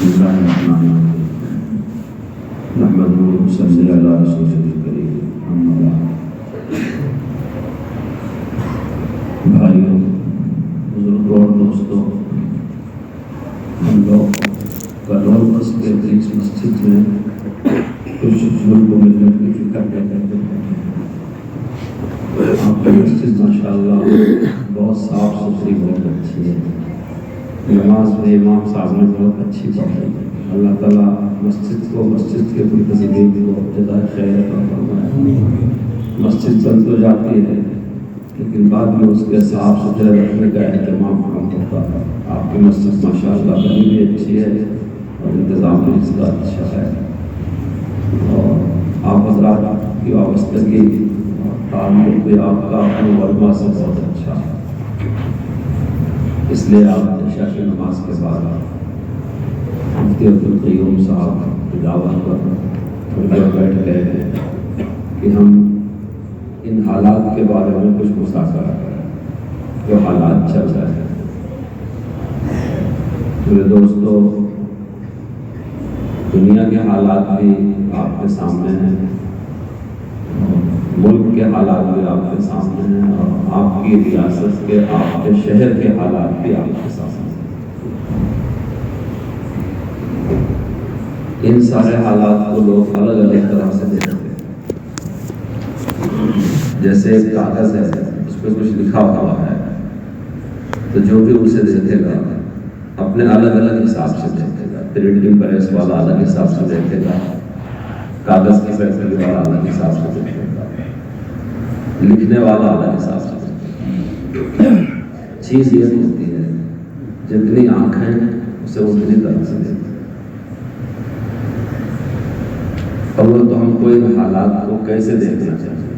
صلی اللہ علیہ وسلم اما بعد۔ بھائیوں، بزرگوں اور دوستوں، ہم لوگ کلورس کے اس مسجد میں کچھ بزرگ کو ملنے کی فکر کرتے ہیں۔ آپ کی مسجد ماشاء اللہ بہت صاف ستھری، بہت اچھی ہے۔ نماز میں امام صاحب نے بہت اچھی پڑھی۔ اللہ تعالیٰ مسجد کو، مسجد کے منتظمین کو جزائے خیر عطا فرمائے۔ مسجد بند تو جاتی ہے لیکن بعد میں اس کے صاف ستھرے رکھنے کا اہتمام کم ہوتا ہے۔ آپ کی مسجد ماشاء اللہ بنی بھی اچھی ہے اور انتظام بھی اس کا اچھا ہے، اور آپ حضرات کی وابستگی اور تعلق بھی آپ کا اپنے علماء سے بہت اچھا ہے۔ اس لیے آپ عشاء کی نماز کے بعد مفتی عبدالقیوم صاحب کی دعوت پر تھوڑی دیر بیٹھ گئے ہیں کہ ہم ان حالات کے بارے میں کچھ مذاکرہ کریں جو حالات چل رہے ہیں۔ میرے دوستو، دنیا کے حالات بھی آپ کے سامنے ہیں، ملک کے حالات بھی آپ کے سامنے ہیں، اور آپ کی ریاست کے، آپ کے شہر کے حالات بھی آپ کے سامنے ہیں۔ ان سارے حالات کو لوگ الگ الگ طرح سے دیکھتے ہیں۔ جیسے ایک کاغذ ہے، اس پہ کچھ لکھا ہوا ہے تو جو بھی اسے دیکھے گا اپنے الگ الگ حساب سے دیکھے گا۔ پرنٹنگ پریس والا الگ حساب سے دیکھے گا، کاغذ کی فیکٹری والا الگ حساب سے دیکھے گا، لکھنے والا الگ حساب سے دیکھے گا۔ چیز یہ ہوتی ہے جتنی آنکھیں اسے اتنی طرح سے دیکھیں۔ اول تو ہم کو ان حالات کو کیسے دیکھنا چاہیے،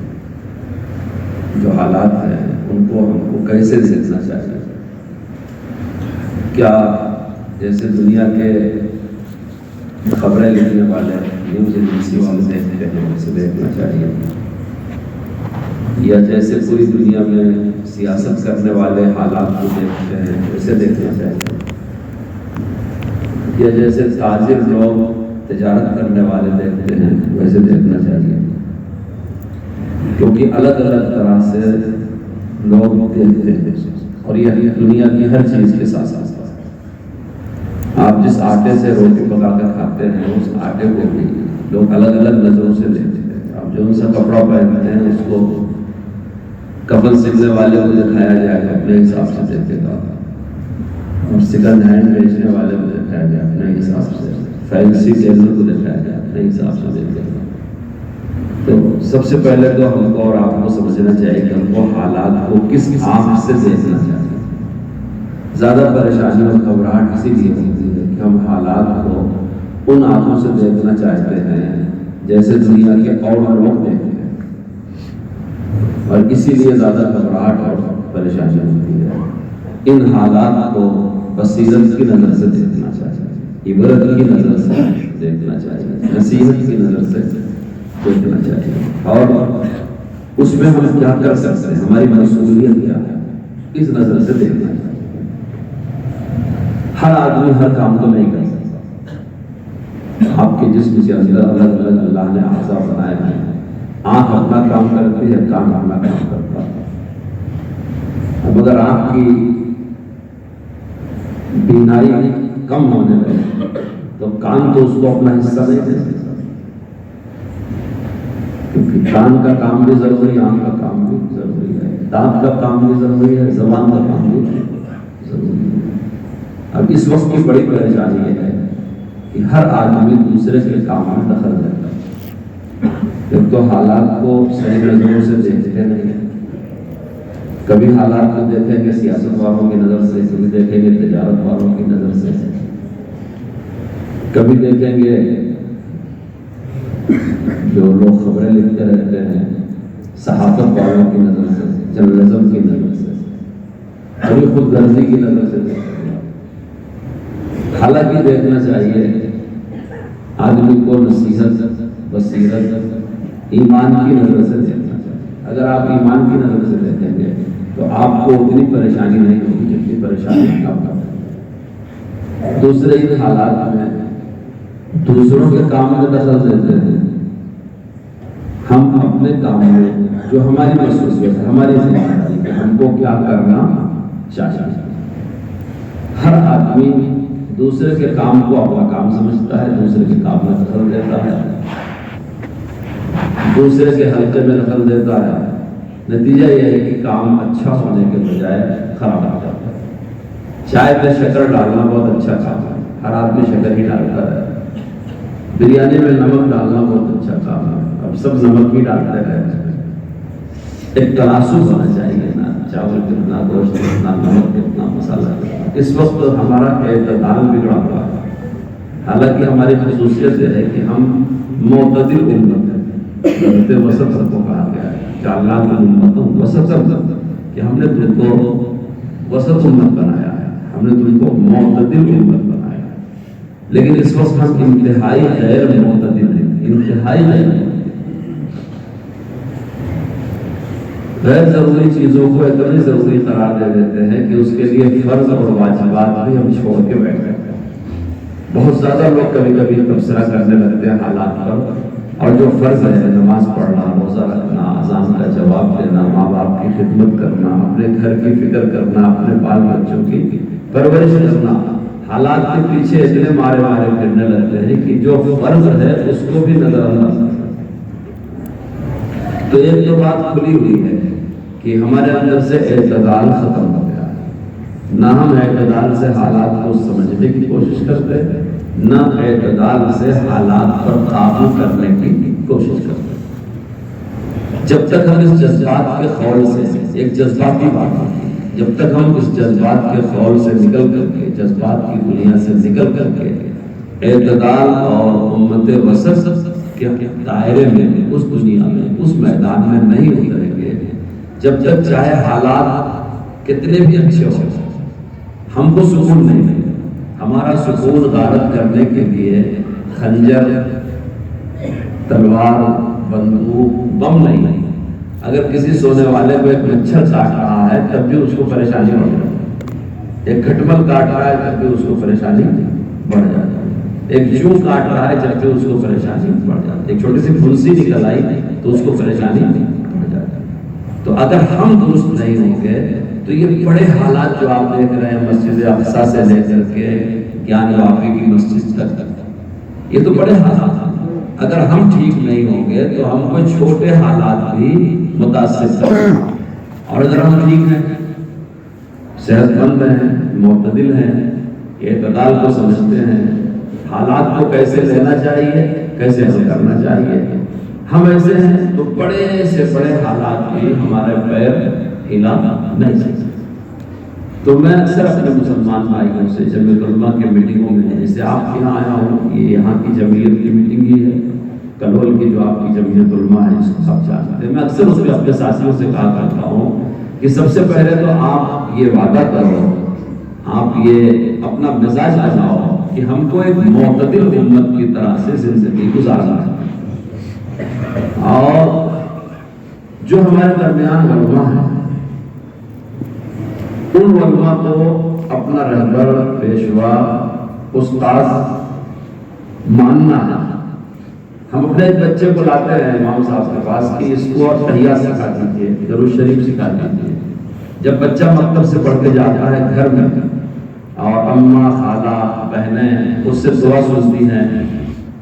جو حالات ہیں ان کو ہم کو کیسے دیکھنا چاہیے۔ کیا جیسے دنیا کے خبریں لکھنے والے نیوز ایجنسی والے دیکھتے ہیں ویسے دیکھنا چاہیے، یا جیسے پوری دنیا میں سیاست کرنے والے حالات کو دیکھتے ہیں ویسے دیکھنا چاہیے، یا جیسے تاجر لوگ تجارت کرنے والے دیکھتے ہیں ویسے دیکھنا چاہیے، کیونکہ الگ الگ طرح سے لوگ دیکھتے ہیں۔ اور یہ دنیا کی ہر چیز کے ساتھ ساتھ آپ جس آٹے سے روٹی پکا کر کھاتے ہیں اس آٹے کو بھی لوگ الگ الگ نظروں سے دیکھتے ہیں۔ آپ جو سا کپڑا پہنتے ہیں اس کو کفن سلنے والے کو دکھایا جائے گا اپنے حساب سے دیکھے گا، اور سیکنڈ ہینڈ بیچنے والے کو دکھایا جائے اپنے حساب سے، فینسی ٹیلر کو دکھایا جائے اپنے حساب سے دیکھے گا۔ تو سب سے پہلے تو ہم کو اور آپ کو سمجھنا چاہیے کہ ہم کو حالات کو کس آنکھ سے دیکھنا چاہیے۔ زیادہ پریشانی اور گھبراہٹ اسی لیے ہوتی ہے کہ ہم حالات کو ان آنکھوں سے دیکھنا چاہتے ہیں جیسے دنیا کے اور لوگ دیکھتے ہیں، اور اسی لیے زیادہ گھبراہٹ اور پریشانی ہوتی ہے۔ ان حالات کو بصیرت کی نظر سے دیکھنا چاہیے، عبرت کی نظر سے دیکھنا چاہیے، نصیحت کی نظر سے دیکھنا چاہیے، اور اس میں ہم کیا کر سکتے ہیں، ہماری مسئولیت کیا ہے، اس نظر سے دیکھنا چاہیے۔ ہر آدمی ہر کام تو نہیں کر سکتا۔ آپ کے جسم کے اندر الگ الگ اللہ نے اعضاء بنائے ہیں، آنکھ اپنا کام کرتی ہے، کان اپنا کام کرتا ہے۔ اب اگر آنکھ کی بینائی کم ہونے لگے تو کان تو اس کو اپنا حصہ نہیں دے سکتا، کیونکہ کان کا کام بھی ضروری ہے، آنکھ کا کام بھی ضروری ہے، دانت کا کام بھی ضروری ہے، زبان کا کام بھی ضروری ہے۔ اب اس وقت کی بڑی پریشانی یہ ہے کہ ہر آدمی دوسرے کے کام میں دخل دیتا ہے۔ ایک تو حالات کو صحیح نظروں سے دیکھتے نہیں، کبھی حالات کو دیکھیں گے سیاست والوں کی نظر سے، کبھی دیکھیں گے تجارت والوں کی نظر سے، کبھی دیکھیں گے جو لوگ خبریں لکھتے رہتے ہیں صحافت والوں کی نظر سے، جرنلزم کی نظر سے، کبھی خود غرضی کی نظر سے دیکھتے ہیں۔ حالانکہ دیکھنا چاہیے آدمی کو نصیحت، بصیرت، ایمان کی نظر سے دیکھنا چاہیے۔ اگر آپ ایمان کی نظر سے دیکھیں گے تو آپ کو اتنی پریشانی نہیں ہوگی جتنی پریشانی آپ کا ہے۔ دوسرے ہی حالات میں دوسروں کے کام میں دخل دیتے ہیں، ہم اپنے کام میں جو ہماری مصروفیت ہے، ہماری ذمہ داری کہ ہم کو کیا کرنا چاہیے۔ ہر آدمی دوسرے کے کام کو اپنا کام سمجھتا ہے، دوسرے کے کام میں دخل دیتا ہے، دوسرے کے حلقے میں دخل دیتا ہے۔ نتیجہ یہ ہے کہ کام اچھا ہونے کے بجائے خراب ہو جاتا ہے۔ چائے پہ شکر ڈالنا بہت اچھا کام ہے، ہر آدمی شکر ہی ڈالتا ہے۔ بریانی میں نمک ڈالنا بہت اچھا کام ہے، اب سب نمک ہی ڈالتے رہے۔ ایک تناسب ہونا چاہیے نا، چاول کتنا، گوشت کتنا، نمک کتنا، مسالہ کتنا۔ اس وقت ہمارا اعتدال بگڑا ہوا ہے، حالانکہ ہماری خصوصیت یہ ہے کہ ہم معتدل امت ہیں، وسط کو کہا گیا ہے کہ اللہ کی امتوں وسط، کہ ہم نے تم کو وسط امت بنایا ہے، ہم نے تم کو معتدل امت بنایا ہے۔ لیکن اس وقت ہم انتہائی غیر معتدل ہیں، انتہائی غیر ضروری چیزوں کو اتنی ضروری قرار دے دیتے ہیں کہ اس کے لیے فرض اور واجبات بھی ہم چھوڑ کے بیٹھ گئے۔ بہت زیادہ لوگ کبھی کبھی تبصرہ کرنے لگتے ہیں حالات پر، اور جو فرض ہے نماز پڑھنا، روزہ رکھنا، اذان کا جواب دینا، ماں باپ کی خدمت کرنا، اپنے گھر کی فکر کرنا، اپنے بال بچوں کی پرورش کرنا، حالات کے پیچھے اتنے مارے پھرنے لگتے ہیں کہ جو فرض ہے اس کو بھی نظر انداز کرتے ہیں۔ تو ایک تو بات کھلی ہوئی ہے کہ ہمارے اندر سے اعتدال ختم ہو گیا ہے، نہ ہم اعتدال سے حالات کو سمجھنے کی کوشش کرتے ہیں، نہ اعتدال سے حالات پر قابو کرنے کی کوشش کرتے ہیں۔ جب تک ہم اس جذبات کے خول سے، ایک جذباتی بات ہوتی ہے، جب تک ہم اس جذبات کے خول سے نکل کر کے، جذبات کی دنیا سے نکل کر کے اعتدال اور امت وسط کے دائرے میں، اس دنیا میں، اس میدان میں نہیں اتریں گے، جب تک چاہے حالات کتنے بھی اچھے ہو، ہم کو سکون نہیں ملے۔ ہمارا سکون غارت کرنے کے لیے خنجر، تلوار، بندوق، بم نہیں۔ اگر کسی سونے والے کو ایک مچھر کاٹ رہا ہے تب بھی اس کو پریشانی ہو جاتی ہے، ایک کھٹمل کاٹ رہا ہے تب بھی اس کو پریشانی بڑھ جاتی ہے، ایک جوں کاٹ رہا ہے جب بھی اس کو پریشانی بڑھ جاتی ہے، ایک چھوٹی سی پھنسی نکل آئی تو اس کو پریشانی بڑھ جاتی ہے۔ تو اگر ہم درست نہیں ہوں گے تو یہ بڑے حالات جو آپ دیکھ رہے ہیں، مسجد اقصیٰ سے لے کر کے گیان وافی کی مسجد تک، یہ تو بڑے حالات ہیں۔ اگر ہم ٹھیک نہیں ہوں گے تو ہم کو چھوٹے حالات بھی متاثر کریں گے، اور اگر ہم ٹھیک ہیں، صحت مند ہیں، معتدل ہیں، اعتدال کو سمجھتے ہیں، حالات کو کیسے لینا چاہیے، کیسے حل کرنا چاہیے، ہم ایسے ہیں تو بڑے سے بڑے حالات بھی ہمارے پیر ہلا نہیں سکتے۔ تو میں اکثر اپنے مسلمان بھائیوں سے جمعیت علماء کے میٹنگوں میں، جیسے آپ کے یہاں آیا ہوں، یہ یہاں کی جمعیت کی میٹنگ ہی ہے، کلول کی جو آپ کی جمعیت علماء ہے جس کو سب جانتے ہیں، میں اکثر اس میں اپنے ساتھیوں سے کہا کرتا ہوں کہ سب سے پہلے تو آپ یہ وعدہ کرو، آپ یہ اپنا مزاج بناؤ کہ ہم کو ایک معتدل امت کی طرح سے زندگی گزارنا ہے، اور جو ہمارے درمیان علماء ہیں ان علماء کو اپنا رہبر، پیشوا، استاد ماننا ہے۔ ہم اپنے ایک بچے کو لاتے ہیں امام صاحب کے پاس کہ اس کو تحیہ سکھا دیجیے، درود شریف سکھا دیجیے۔ جب بچہ مکتب سے پڑھ کے جاتا ہے گھر میں، اور اماں، خالہ، بہنیں اس سے دعا سنتی ہیں،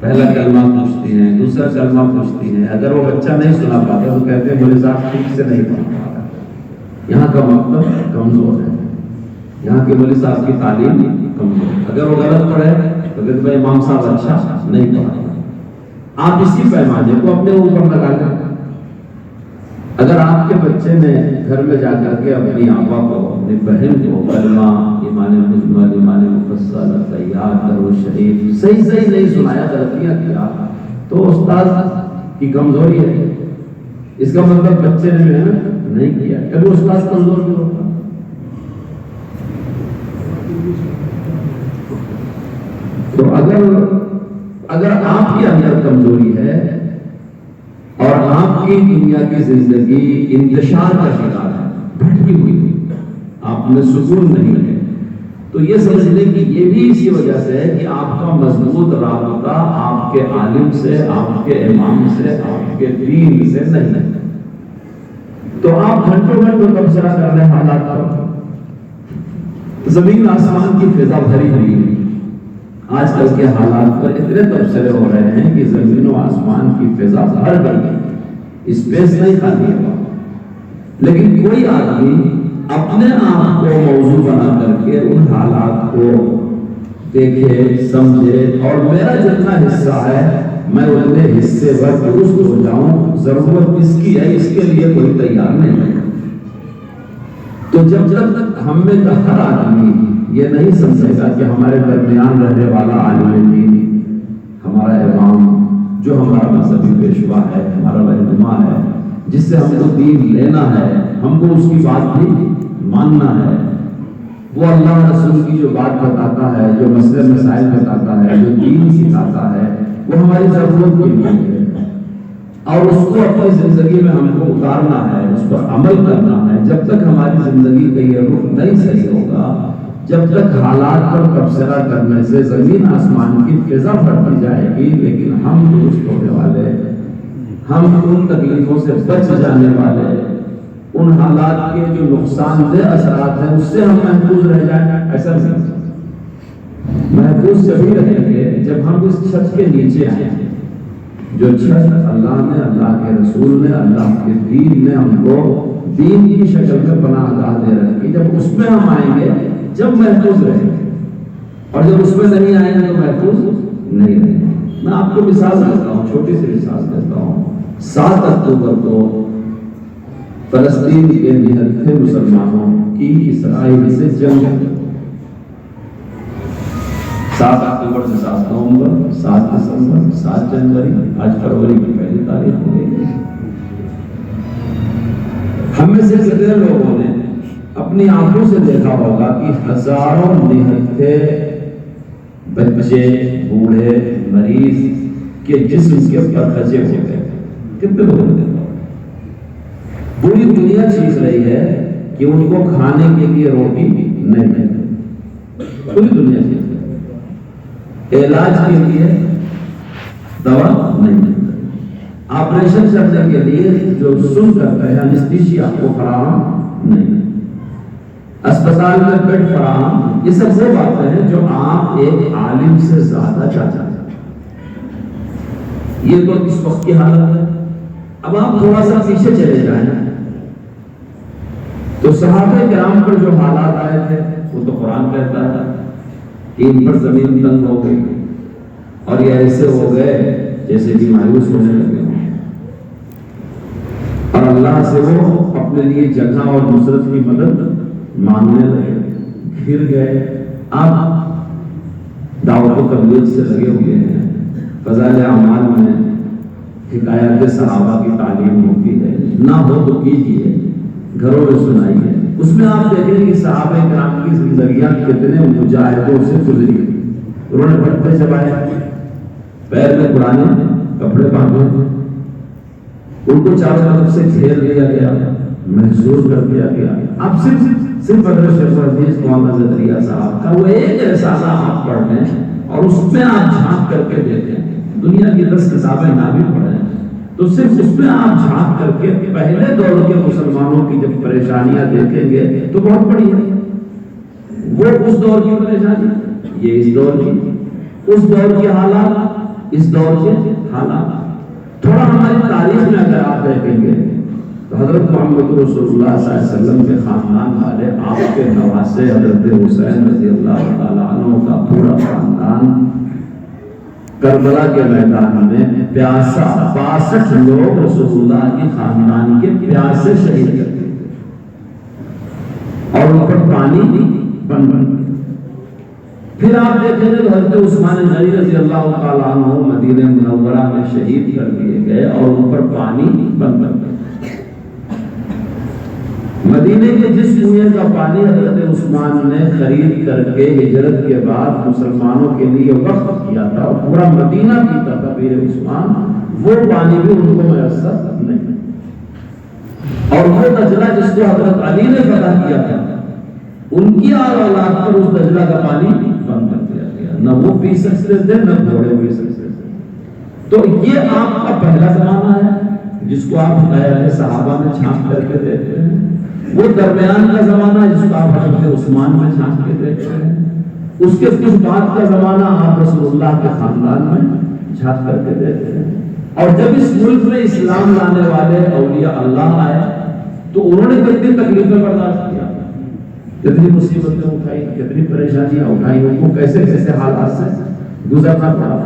پہلا کلمہ پوچھتی ہیں، دوسرا کلمہ پوچھتی ہیں، اگر وہ بچہ نہیں سنا پاتا تو کہتے ہیں میرے ساتھ ٹھیک سے نہیں پڑھ پاتا۔ یہاں کا مکتب کمزور ہے، یہاں کے مولوی صاحب کی تعلیم کمزور ہے، اگر وہ غلط پڑھے تو کہتے ہیں امام صاحب اچھا نہیں پڑھا۔ آپ اسی پیمانے کو اپنے اوپر لگا لیں۔ اگر آپ کے بچے نے گھر میں جا کر کے اپنی آپا کو، اپنی بہن کو کلمہ، ایمان مجمل، ایمان مفصل، تحیات، درود شریف صحیح نہیں سنایا، غلطیاں کیا، تو استاد کی کمزوری ہے۔ اس کا مطلب بچے نے محنت نہیں کیا، کبھی استاد کمزور نہیں ہوتا۔ تو اگر آپ کے اندر کمزوری ہے اور آپ کی دنیا کی زندگی انتشار کا شکار ہے، بھٹکی ہوئی، آپ میں سکون نہیں ہے، تو یہ سمجھ لیں کہ یہ بھی اسی وجہ سے ہے کہ آپ کا مضبوط رابطہ آپ کے عالم سے، آپ کے امام سے، آپ کے دین سے نہیں ہے، تو آپ گھنٹوں گھنٹوں تبصرہ کر رہے ہیں حالات پر۔ زمین آسمان کی فضا بھری ہوئی ہے، آج کل کے حالات پر اتنے تبصرے ہو رہے ہیں کہ زمین و آسمان کی فضا بھر گئی ہے، اسپیس نہیں خالی ہے، لیکن کوئی آدمی اپنے آپ کو موضوع بنا کر کے ان حالات کو دیکھے، سمجھے، اور میرا جتنا حصہ ہے میں اتنے حصے پر درست ہو جاؤں، ضرورت اس کی ہے، اس کے لیے کوئی تیار نہیں ہے۔ تو جب تک ہم میں کا ہر آدمی یہ نہیں سمجھے گا کہ ہمارے درمیان رہنے والا عالم دین، ہمارا امام، جو ہمارا مذہبی پیشوا ہے، ہمارا رہنما ہے، جس سے ہم کو دین لینا ہے، ہم کو اس کی بات بھی ماننا ہے، وہ اللہ رسول کی جو بات بتاتا ہے، جو مسئلے مسائل بتاتا ہے، جو دین سکھاتا ہے، وہ ہماری ضرورت کے لیے ہے، اور اس کو اپنی زندگی میں ہم کو اتارنا ہے، اس پر عمل کرنا ہے۔ جب تک ہماری زندگی کا یہ رخ نہیں صحیح ہوگا، جب تک حالات پر تبصرہ کرنے سے زمین آسمان کی فضا بڑھتی جائے گی، لیکن ہم درست ہونے والے، ہم ان تکلیفوں سے بچ جانے والے، ان حالات کے جو نقصان دہ اثرات ہیں اس سے ہم محفوظ رہ جائیں، ایسا نہیں۔ محفوظ جبھی رہیں گے جب ہم اس چھت کے نیچے آئیں، جو چھت اللہ نے، اللہ کے رسول نے، اللہ کے دین نے ہم کو دین کی شکل میں پناہ گاہ دے رکھی، جب اس میں ہم آئیں گے جب محفوظ رہیں گے، اور جب اس میں نہیں آئیں گے تو محفوظ نہیں رہیں گے۔ میں آپ کو مثال دیتا ہوں، چھوٹی سی مثال دیتا ہوں۔ 7 اکتوبر کو فلسطین کے نہتے مسلمانوں کی اسرائیل سے جنگ، 7 اکتوبر سے 7 نومبر، 7 دسمبر، 7 جنوری، آج فروری کی پہلی تاریخ ہو گئی۔ ہم میں سے کتنے لوگوں نے اپنی آنکھوں سے دیکھا ہوگا کہ ہزاروں نہتے بچے، بوڑھے، مریض کے جسم کے اوپر خچے ہو گئے؟ کتنے لوگوں نے دیکھا؟ پوری دنیا چیخ رہی ہے کہ ان کو کھانے کے لیے روٹی نہیں ملتی، پوری دنیا چیخ رہی ہے، علاج کے لیے دوا نہیں ملتی، آپریشن کرنے کے لیے جو سن کرتا ہے انستیشیا کو فراہم نہیں، اسپتال میں بیڈ فراہم، یہ سب وہ باتیں ہیں جو آپ ایک عالم سے زیادہ چاہتے ہیں۔ یہ تو اس وقت کی حالت ہے۔ اب آپ تھوڑا سا پیچھے چلے جائیں تو صحابہ کرام پر جو حالات آئے تھے وہ تو قرآن کہتا ہے کہ ان پر زمین تنگ ہو گئی اور یہ ایسے ہو گئے جیسے کہ مایوس ہونے لگے ہوں، اور اللہ سے وہ اپنے لیے جگہ اور نصرت کی مدد مانگنے لگے، گھر گئے۔ آپ دعوت و تبلیغ سے لگے ہوئے ہیں، فضائل اعمال میں حکایات صحابہ کی تعلیم ہوتی ہے، نہ ہو تو کیجیے، گھروں میں سنائیے، اس میں آپ دیکھیں کہ صحابہ کرام کی زندگیاں کتنے مجاہدوں سے گزری۔ انہوں نے پٹھے چبائے، پیر میں پرانے کپڑے باندھے، ان کو چاروں طرف سے گھیر لیا گیا، محسوس کر دیا گیا۔ آپ صرف حضرت شیخ الحدیث محمد زکریا صاحب کا وہ ایک رسالہ آپ پڑھ لیں اور اس میں آپ جھانک کر کے دیکھیں، دنیا کی 10 کتابیں نہ بھی پڑھیں تو صرف اس میں آپ جھانک کر کے پہلے دور کے مسلمانوں کی جب پریشانیاں دیکھیں گے تو بہت بڑی ہے۔ وہ اس دور کی پریشانی، یہ اس دور کی، اس دور کے حالات، اس دور کے حالات۔ تھوڑا ہماری تاریخ میں اگر آپ دیکھیں گے تو حضرت محمد رسول اللہ صلی اللہ علیہ وسلم کے خاندان والے، آپ کے نواسے حضرت حسین رضی اللہ تعالیٰ عنہ کا پورا خاندان کربلا کے میدان میں پیاسا 62 لوگ رسول اللہ کے خاندان کے پیاسے شہید کر دیے اور ان پر پانی بن گیا۔ پھر آپ دیکھیں گے حضرت عثمان غنی رضی اللہ تعالیٰ عنہ مدینہ منورہ میں شہید کر دیے گئے اور ان پر پانی بن گیا۔ مدینے کے جس کنویں کا پانی حضرت عثمان نے خرید کر کے ہجرت کے بعد مسلمانوں کے لیے وقف کیا تھا اور پورا مدینہ پیتا تھا پیر عثمان، وہ پانی بھی ان کو میسر نہیں۔ اور وہ نجلہ جس کو حضرت علی نے فتح کیا تھا، ان کی اولاد پر اس دجلہ کا پانی بند کر دیا گیا، نہ وہ پی سکتے تھے نہ گھوڑے پی سکتے تھے۔ تو یہ آپ کا پہلا زمانہ ہے جس کو آپ نئے صحابہ میں چھانٹ کر کے دیکھتے ہیں، وہ درمیان کا زمانہ ہے جس کو آپ حضرت عثمان میں چھانٹ کے دیکھتے ہیں، اس کے کچھ بعد کا زمانہ آپ رسول اللہ کے خاندان میں جھانک کر کے دیکھتے ہیں۔ اور جب اس ملک میں اسلام لانے والے اولیاء اللہ آئے تو انہوں نے کتنی تکلیفیں برداشت کیا، کتنی مصیبتیں اٹھائی، کتنی پریشانیاں اٹھائی، ان کو کیسے کیسے حالات سے گزرنا پڑا۔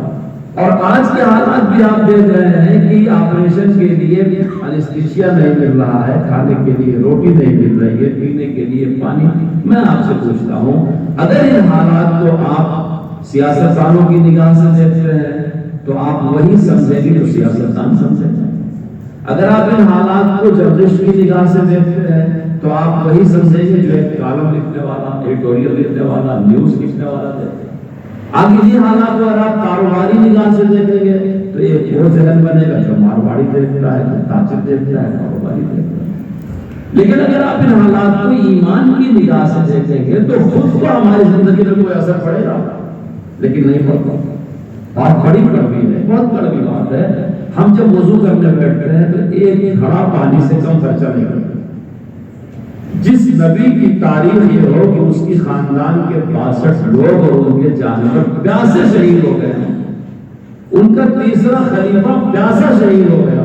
اور آج کے حالات بھی آپ دیکھ رہے ہیں کہ آپریشن کے لیے انستھیشیا نہیں مل رہا ہے، کھانے کے لیے روٹی نہیں مل رہی ہے، پینے کے لیے پانی۔ میں آپ سے پوچھتا ہوں، اگر ان حالات کو آپ سیاستدانوں کی نگاہ سے دیکھتے ہیں تو آپ وہی سمجھیں گے جو سیاستدان سمجھیں گے، اگر آپ ان حالات کو جرنلسٹ کی نگاہ سے دیکھتے ہیں تو آپ وہی سمجھیں گے جو ایک کالم لکھنے والا، ایڈیٹوریل لکھنے والا، نیوز لکھنے والا دیکھتے ہیں۔ آج انہیں حالات کو اگر آپ کاروباری نگاہ سے دیکھیں گے تو ایک وہ ذہن بنے گا جو مارواڑی دیکھتا ہے، جو تاجر دیکھتا ہے، کاروباری دیکھتا ہے۔ لیکن اگر آپ ان حالات کو ایمان کی نگاہ سے دیکھیں گے تو خود کو ہماری زندگی میں کوئی اثر پڑے گا، لیکن نہیں پڑتا۔ بہت بڑی کڑوی ہے، بہت کڑوی بات ہے۔ ہم جب وضو کرنے بیٹھتے ہیں تو ایک گھڑا پانی سے کم خرچہ نہیں کرتے۔ جس نبی کی تاریخ یہ ہو کہ اس کی خاندان کے 62 لوگ اور ان کے جانور پیاسے شہید ہو گئے، ان کا تیسرا خلیفہ پیاسا شہید ہو گیا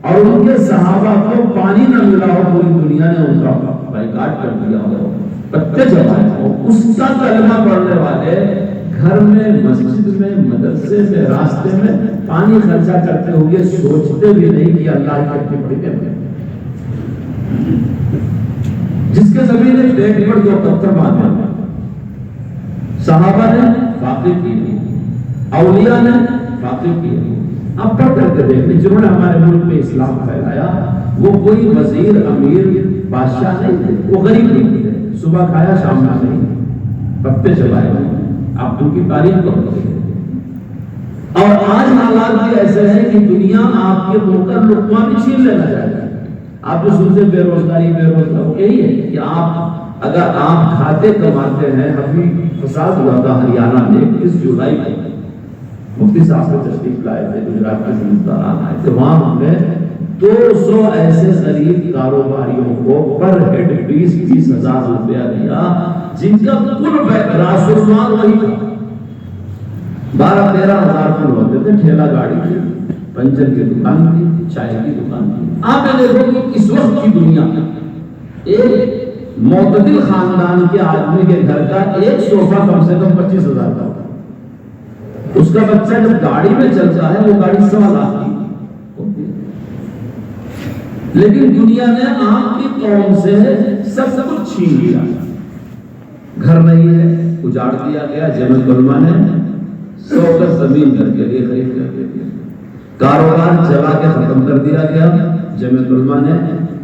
اور ان کے صحابہ کو پانی نہ ملا ہو، پوری دنیا نے ان کا بائیکاٹ کر دیا ہو، پتے جمائے ہو، اس کا کلمہ پڑھنے والے گھر میں، مسجد میں، مدرسے میں، راستے میں پانی خرچہ کرتے ہوئے سوچتے بھی نہیں کہ اللہ کی کتنی بڑی نعمت ہے۔ جس کے زمین نے پیٹ پر 2 پتھر باندھے، صحابہ نے فاقے کیے، اولیاء نے فاقے کیے۔ اب پڑھ کر کے دیکھیں، جنہوں نے ہمارے ملک میں اسلام پھیلایا وہ کوئی وزیر، امیر، بادشاہ نہیں تھے، وہ غریب نہیں تھے، صبح کھایا شام میں نہیں، پتے چبائے۔ آپ ان کی تاریخ کو اور آج حالات بھی ایسے ہیں کہ دنیا آپ کے منہ کا لقمہ بھی چھین لینا چاہتی ہے۔ آپ جو سنتے بے روزگاری، بے روزگار، یہی ہے کہ آپ اگر آپ کھاتے کماتے ہیں۔ ابھی فساد ہوا تھا ہریانہ میں 21 جولائی کو، مفتی صاحب سے تشریف لائے تھے، گجرات کے سینئر آئے تھے، وہاں ہم نے 200 ایسے غریب کاروباریوں کو پر ہیڈ 20-20 ہزار روپیہ دیا جن کا کل راس المال وہی تھا۔ 12-13 ہزار کل ہوتے تھے، ٹھیلا گاڑی تھی، پنچر کی دکان تھی، چائے کی دکان تھی۔ آپ نے دیکھو کہ اس وقت کی دنیا ایک معتدل خاندان کے آدمی کے گھر کا ایک صوفہ کم سے کم 25,000 کا ہوتا ہے۔ اس کا بچہ جب گاڑی میں چلتا ہے وہ گاڑی 1.25 لاکھ کی ہوتی ہے۔ لیکن دنیا نے آپ کی قوم سے سب کچھ چھین لیا، گھر نہیں ہے، اجاڑ دیا گیا۔ جمعیت علماء نے 100 گز زمین گھر کے لیے خرید کر دے دیا، کاروبار چلا کے ختم کر دیا گیا۔ جمعیت علماء نے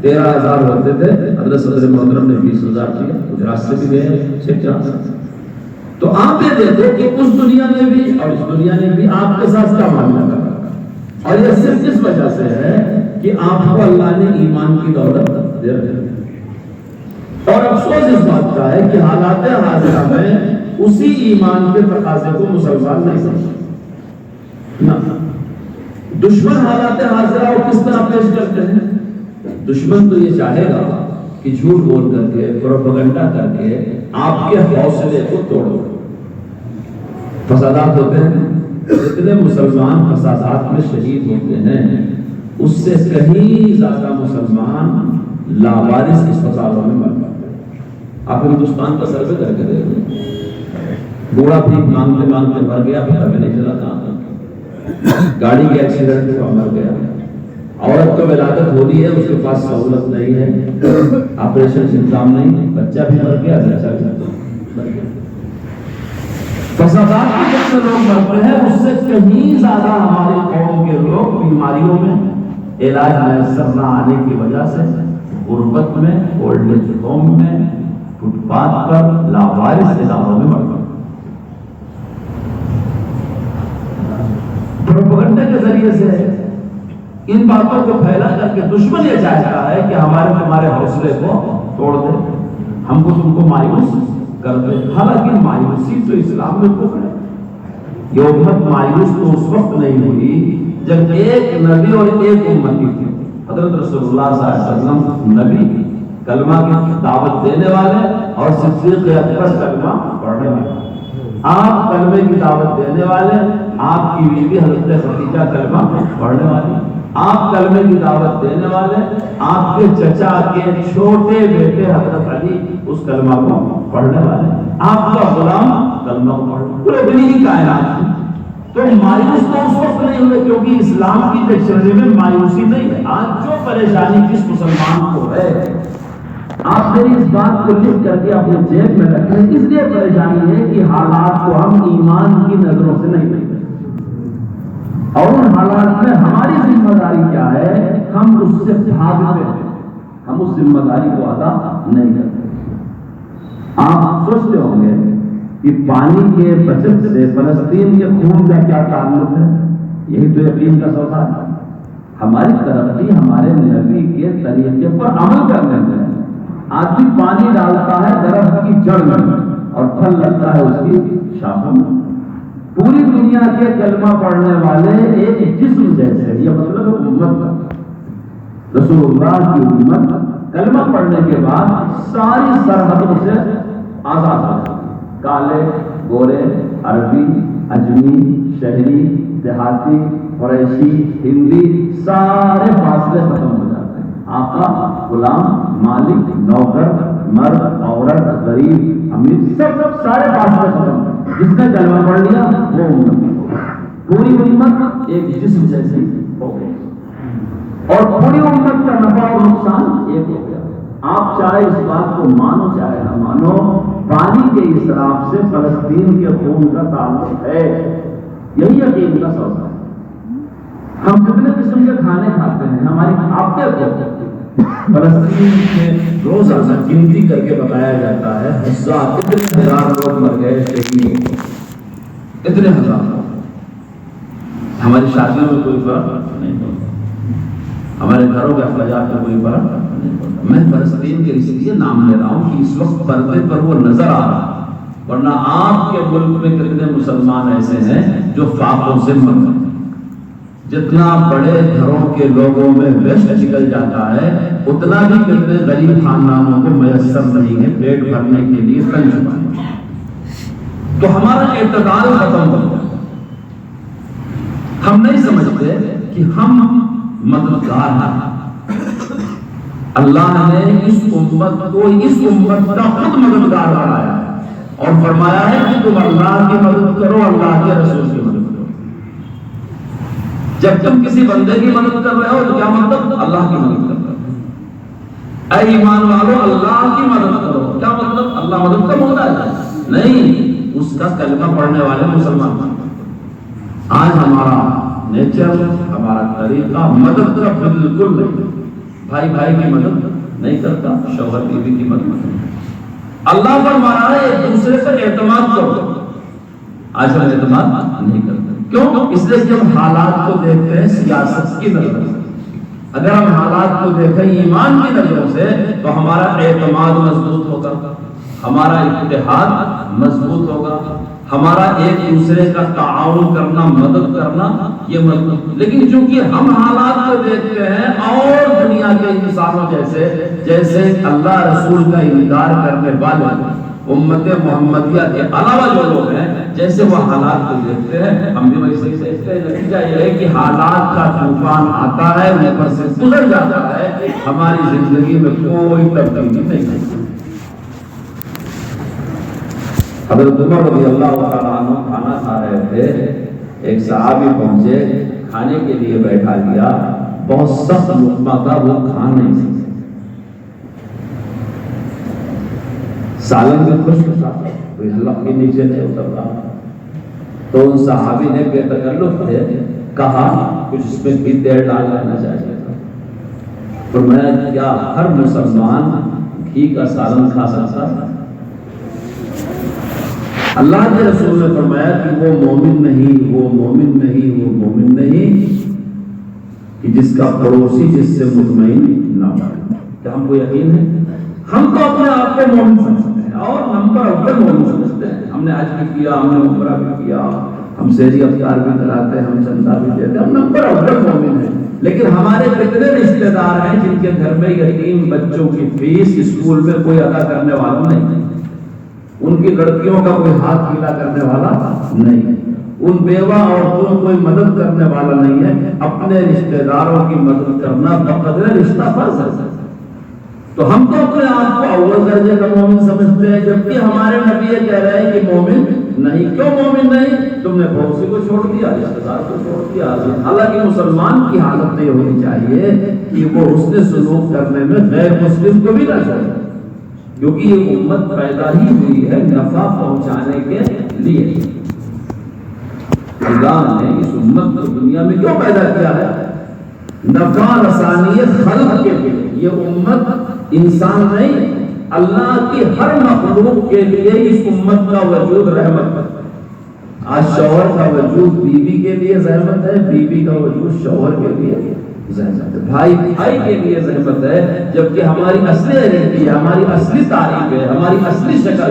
13,000 ہوتے تھے، حضرت صدر محترم نے 20,000 کیا، گجرات سے بھی گئے 6-4۔ تو آپ یہ دیکھو کہ اس دنیا نے بھی اور اس دنیا نے بھی آپ کے ساتھ کیا معاملہ کرا، اور یہ صرف اس وجہ سے ہے کہ آپ کو اللہ نے ایمان کی دولت دے رکھی۔ اور افسوس اس بات کا ہے کہ حالات حاضرہ میں اسی ایمان کے تقاضے کو مسلمان نہیں سمجھتے۔ دشمن حالات حاضرہ کو کس طرح پیش کرتے ہیں؟ دشمن تو یہ چاہے گا کہ جھوٹ بول کر کے، پروپیگنڈا کر کے آپ کے حوصلے کو توڑو۔ فسادات ہوتے ہیں، جتنے مسلمان فسادات میں شہید ہوتے ہیں اس سے کہیں زیادہ مسلمان لاوارث اسپتالوں میں مر جاتے ہیں۔ آپ ہندوستان کا سروے کر کے دیکھیں، بوڑھا بھیک مانگتے مانگتے مر گیا، پتہ بھی نہیں چلا کہاں تھا، گاڑی کے ایکسیڈنٹ ہوا مر گیا۔ عورت کو ولادت ہو رہی ہے، اس کے پاس سہولت نہیں ہے، آپریشن انتظام نہیں، بچہ بھی مر گیا، بچہ بھی مر گیا۔ فسادات میں جتنے لوگ مرتے ہیں اس سے کہیں زیادہ ہماری قوم کے لوگ بیماریوں میں علاج میسر نہ آنے کی وجہ سے غربت میں، اولڈ ایج ہوم میں، فٹ پاتھ پر، لاوارث اداروں میں مرتے ہیں۔ پروپیگنڈا کے ذریعے سے ان باتوں کو پھیلا کر کے دشمن یہ چاہتا ہے کہ ہمارے تمہارے حوصلے کو توڑ دے۔ ہم کو تم کو مایوس کرتے. حالانکہ مایوسی تو اسلام میں کفر ہے. یہ امت مایوس تو اس وقت نہیں ہوئی جب ایک نبی اور ایک امتی تھی. حضرت رسول اللہ صلی اللہ علیہ وسلم نبی کلمہ کی دعوت دینے والے اور صدیق اکبر کلمہ پڑھنے والے. آپ کلمے کی دعوت دینے والے, آپ کی بیوی حضرت خدیجہ کلمہ پڑھنے والی, آپ کلمے کی دعوت دینے والے, آپ کے چچا کے چھوٹے بیٹے حضرت علی اس کلمہ کو پڑھنے والے, آپ کا غلام کلمہ کو پڑھنے, پورے دنیا کی کائنات کی. تو مایوس تو اس وقت نہیں ہوئے کیونکہ اسلام کی ڈکشنری میں مایوسی نہیں ہے. آج جو پریشانی کس مسلمان کو ہے, آپ میری اس بات کو لکھ کر کے اپنے جیب میں رکھیں. اس لیے پریشانی ہے کہ حالات کو ہم ایمان کی نظروں سے نہیں دیکھتے, اور ان حالات میں ہماری ذمہ داری کیا ہے, ہم اس سے بھاگتے ہیں, ہم اس ذمہ داری کو ادا نہیں کرتے. آپ سوچتے ہوں گے کہ پانی کے بچت سے فلسطین کے خون کا کیا تعلق ہے. یہی تو یقین کا سوال ہے. ہماری ترقی ہمارے نبی کے طریقے پر عمل کرنے میں. آدمی پانی ڈالتا ہے درخت کی جڑ میں اور پھل لگتا ہے اس کی شاخوں میں. پوری دنیا کے کلمہ پڑھنے والے ایک جسم جیسے, یہ مطلب امت, رسول اللہ کی امت کلمہ پڑھنے کے بعد ساری سرحدوں سے آزاد ہو جاتی. کالے, گورے, عربی, اجمی, شہری, دیہاتی, قریشی, ہندی, سارے فاصلے ختم ہو جاتے ہیں. آقا, غلام, مالک, نوکر, مرد, عورت, غریب, امیر, سب سارے فاصلے ختم. جس نے کلمہ پڑھ لیا وہ امت, پوری امت ایک جسم جیسی ہو گئی, اور پوری امت کا نفع اور نقصان ایک ہو گیا. آپ چاہے اس بات کو مانو چاہے نہ مانو, پانی کے اسراف سے فلسطین کے خون کا تعلق ہے. یہی یقین کا سوال ہے. ہم کتنے قسم کے کھانے کھاتے ہیں, ہماری آپ کیا فلسطین میں روزانہ گنتی کر کے بتایا جاتا ہے کتنے ہزار لوگ مر گئے, اتنے ہزار. ہماری شادیوں میں کوئی فرق نہیں پڑتا, ہمارے گھروں کے اخراجات میں کوئی فرق نہیں پڑتا. میں فلسطین کے اس لیے نام لے رہا ہوں کہ اس وقت پردے پر وہ نظر آ رہا ہے, ورنہ آپ کے ملک میں کتنے مسلمان ایسے ہیں جو فاق و ذمت ہیں. جتنا بڑے گھروں کے لوگوں میں ویسٹ نکل جاتا ہے, اتنا بھی کتنے غریب خاندانوں کو میسر نہیں ہے پیٹ بھرنے کے لیے تن چھپانے. تو ہمارا اعتدال ختم ہو گیا. ہم نہیں سمجھتے کہ ہم مددگار ہیں. اللہ نے اس امت کو اس امت کا خود مددگار بنایا اور فرمایا ہے کہ تم اللہ کی مدد کرو, اللہ کے رسول کی مدد کرو. جب تم کسی بندے کی مدد کر رہے ہو تو کیا مطلب, اللہ کی مدد کر رہے ہو. اے ایمان والو, اللہ کی مدد کرو, کیا مطلب اللہ مدد کا محتاج ہے نہیں, اس کا کلمہ پڑھنے والے مسلمان. آج ہمارا نیچر, ہمارا طریقہ مدد کا بالکل نہیں. بھائی بھائی کی مدد نہیں کرتا, شوہر بیوی کی مدد نہیں. اللہ فرمایا ہے ایک دوسرے پر اعتماد کرو. آج ہم اعتماد نہیں کرتے. کیوں؟ اس لیے کہ ہم حالات کو دیکھتے ہیں سیاست کی نظر سے. اگر ہم حالات کو دیکھیں ایمان کی نظروں سے تو ہمارا اعتماد مضبوط ہوگا, ہمارا اتحاد مضبوط ہوگا, ہمارا ایک دوسرے کا تعاون کرنا, مدد کرنا یہ مضبوط. لیکن چونکہ ہم حالات کو دیکھتے ہیں اور دنیا کے انسانوں جیسے اللہ رسول کا انکار کرنے والے امت محمدیہ کے علاوہ جو لوگ ہیں, جیسے وہ حالات کو دیکھتے ہیں ہم بھی ویسے ہی دیکھتے ہیں. نتیجہ یہ ہے کہ حالات کا طوفان آتا ہے, اوپر سے گزر جاتا ہے, ہماری زندگی میں کوئی تبدیلی نہیں ہوتی. حضرت عمر رضی اللہ تعالیٰ عنہ کھانا کھا رہے تھے, ایک صحابی پہنچے, کھانے کے لیے بیٹھا لیا, بہت سخت لقمہ تھا, وہ کھا نہیں سکتے. سالن میں خشک تھا, کوئی حلق کے نیچے نہیں اتر رہا. تو ان صحابی نے بے تکلف تھے کہا کچھ اس میں بھی تیل ڈال لینا چاہیے تھا. فرمایا کیا ہر مسلمان گھی کا سالن کھا سکتا ہے؟ اللہ کے رسول نے فرمایا کہ وہ مومن نہیں, وہ مومن نہیں, وہ مومن نہیں کہ جس کا پڑوسی جس سے مطمئن نہ ہو. کیا ہم کو یقین ہے ہم تو اپنے آپ کو مومن سمجھتے ہیں اور نمبر اول مومن سمجھتے ہیں. ہم نے حج بھی کیا، ہم نے عمرہ بھی کیا، ہم سحری افطار بھی کراتے ہیں، ہم چندہ بھی دیتے ہیں، ہم نمبر اول مومن ہیں. لیکن ہمارے کتنے رشتے دار ہیں جن کے گھر میں یتیم بچوں کی فیس اسکول میں کوئی ادا کرنے والا نہیں، ان کی لڑکیوں کا کوئی ہاتھ گیلا کرنے والا نہیں، ان بیوہ عورتوں کو کوئی مدد کرنے والا نہیں ہے. اپنے رشتے داروں کی مدد کرنا بقدر رشتہ فرض ہے. تو ہم تو اپنے آپ کو اول درجے کا مومن سمجھتے ہیں، جبکہ ہمارے نبی یہ کہہ رہے ہیں کہ مومن نہیں. کیوں مومن نہیں؟ تم نے پڑوسی کو چھوڑ دیا، رشتے دار کو چھوڑ دیا. حالانکہ مسلمان کی حالت یہ ہونی چاہیے کہ وہ حسن سلوک کرنے میں غیر مسلم کو بھی نہ چھوڑے، کیونکہ یہ امت پیدا ہی ہوئی ہے نفع پہنچانے کے لیے. اللہ نے اس امت کو دنیا میں کیوں پیدا کیا ہے؟ نفع رسانی خلق کے لیے. یہ امت انسان نہیں، اللہ کی ہر مخلوق کے لیے اس امت کا وجود رحمت ہے. آج شوہر کا وجود بیوی کے لیے زحمت ہے، بیوی کا وجود شوہر کے لیے زحمت ہے، بھائی بھائی کے لیے زحمت ہے. جبکہ ہماری اصلی آئیڈینٹی، ہماری اصلی تعریف ہے، ہماری اصلی شکل،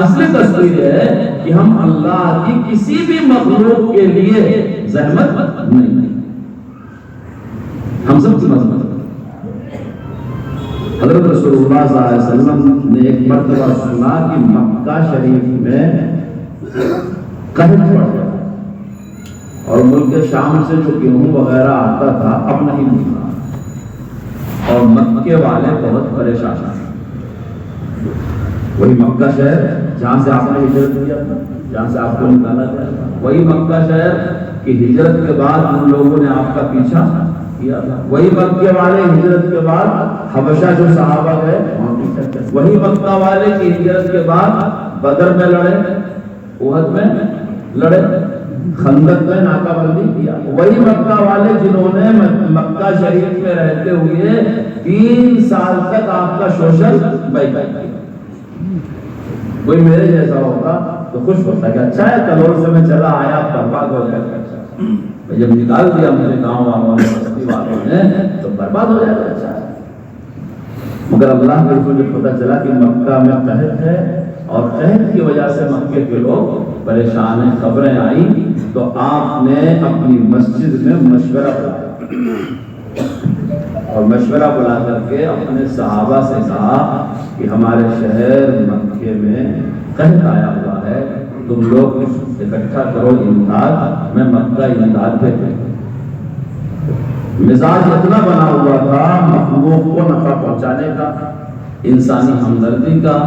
اصلی تصویر ہے کہ ہم اللہ کی کسی بھی مخلوق کے لیے زحمت نہیں. ہم سب کی مذمت. حضرت رسول اللہ صلی اللہ علیہ وسلم نے ایک مرتبہ سنا کہ مکہ شریف میں قحط پڑ گیا اور ملک شام سے جو گیہوں وغیرہ آتا تھا اب نہیں ملتا، اور مکے والے بہت پریشان ہیں. وہی مکہ شہر جہاں سے آپ نے ہجرت کیا تھا، جہاں سے آپ کو نکالا گیا تھا، وہی مکہ شہر کی ہجرت کے بعد ان لوگوں نے آپ کا پیچھا کیا تھا. وہی مکے والے ہجرت کے بعد حبشہ جو صحابہ گئے، وہی مکہ والے کی ہجرت کے بعد بدر میں لڑے، احد میں لڑے، خندق میں ناکہ بندی کیا. وہی مکہ والے جنہوں نے مکہ شریف میں رہتے ہوئے 3 سال تک آپ کا شوشل کیا. کوئی میرے جیسا ہوتا تو خوش ہوتا کہ اچھا ہے کلور سے میں چلا آیا، برباد ہو جائے گا. جب نکال دیا مجھے گاؤں والوں نے، بستی والوں نے، تو برباد ہو جائے گا. اچھا ہے. مگر اللہ کے رسول جب پتہ چلا کہ مکہ میں قحط ہے اور قحط کی وجہ سے مکے کے لوگ پریشان ہیں، خبریں آئیں، تو آپ نے اپنی مسجد میں مشورہ بلایا اور مشورہ بلا کر کے اپنے صحابہ سے کہا کہ ہمارے شہر مکے میں قحط آیا ہوا ہے، تم لوگ اکٹھا کرو امداد، میں مکہ امداد بھیجوں. مزاج اتنا بنا ہوا تھا مخلوق کو نفع پہنچانے کا، انسانی ہمدردی کا،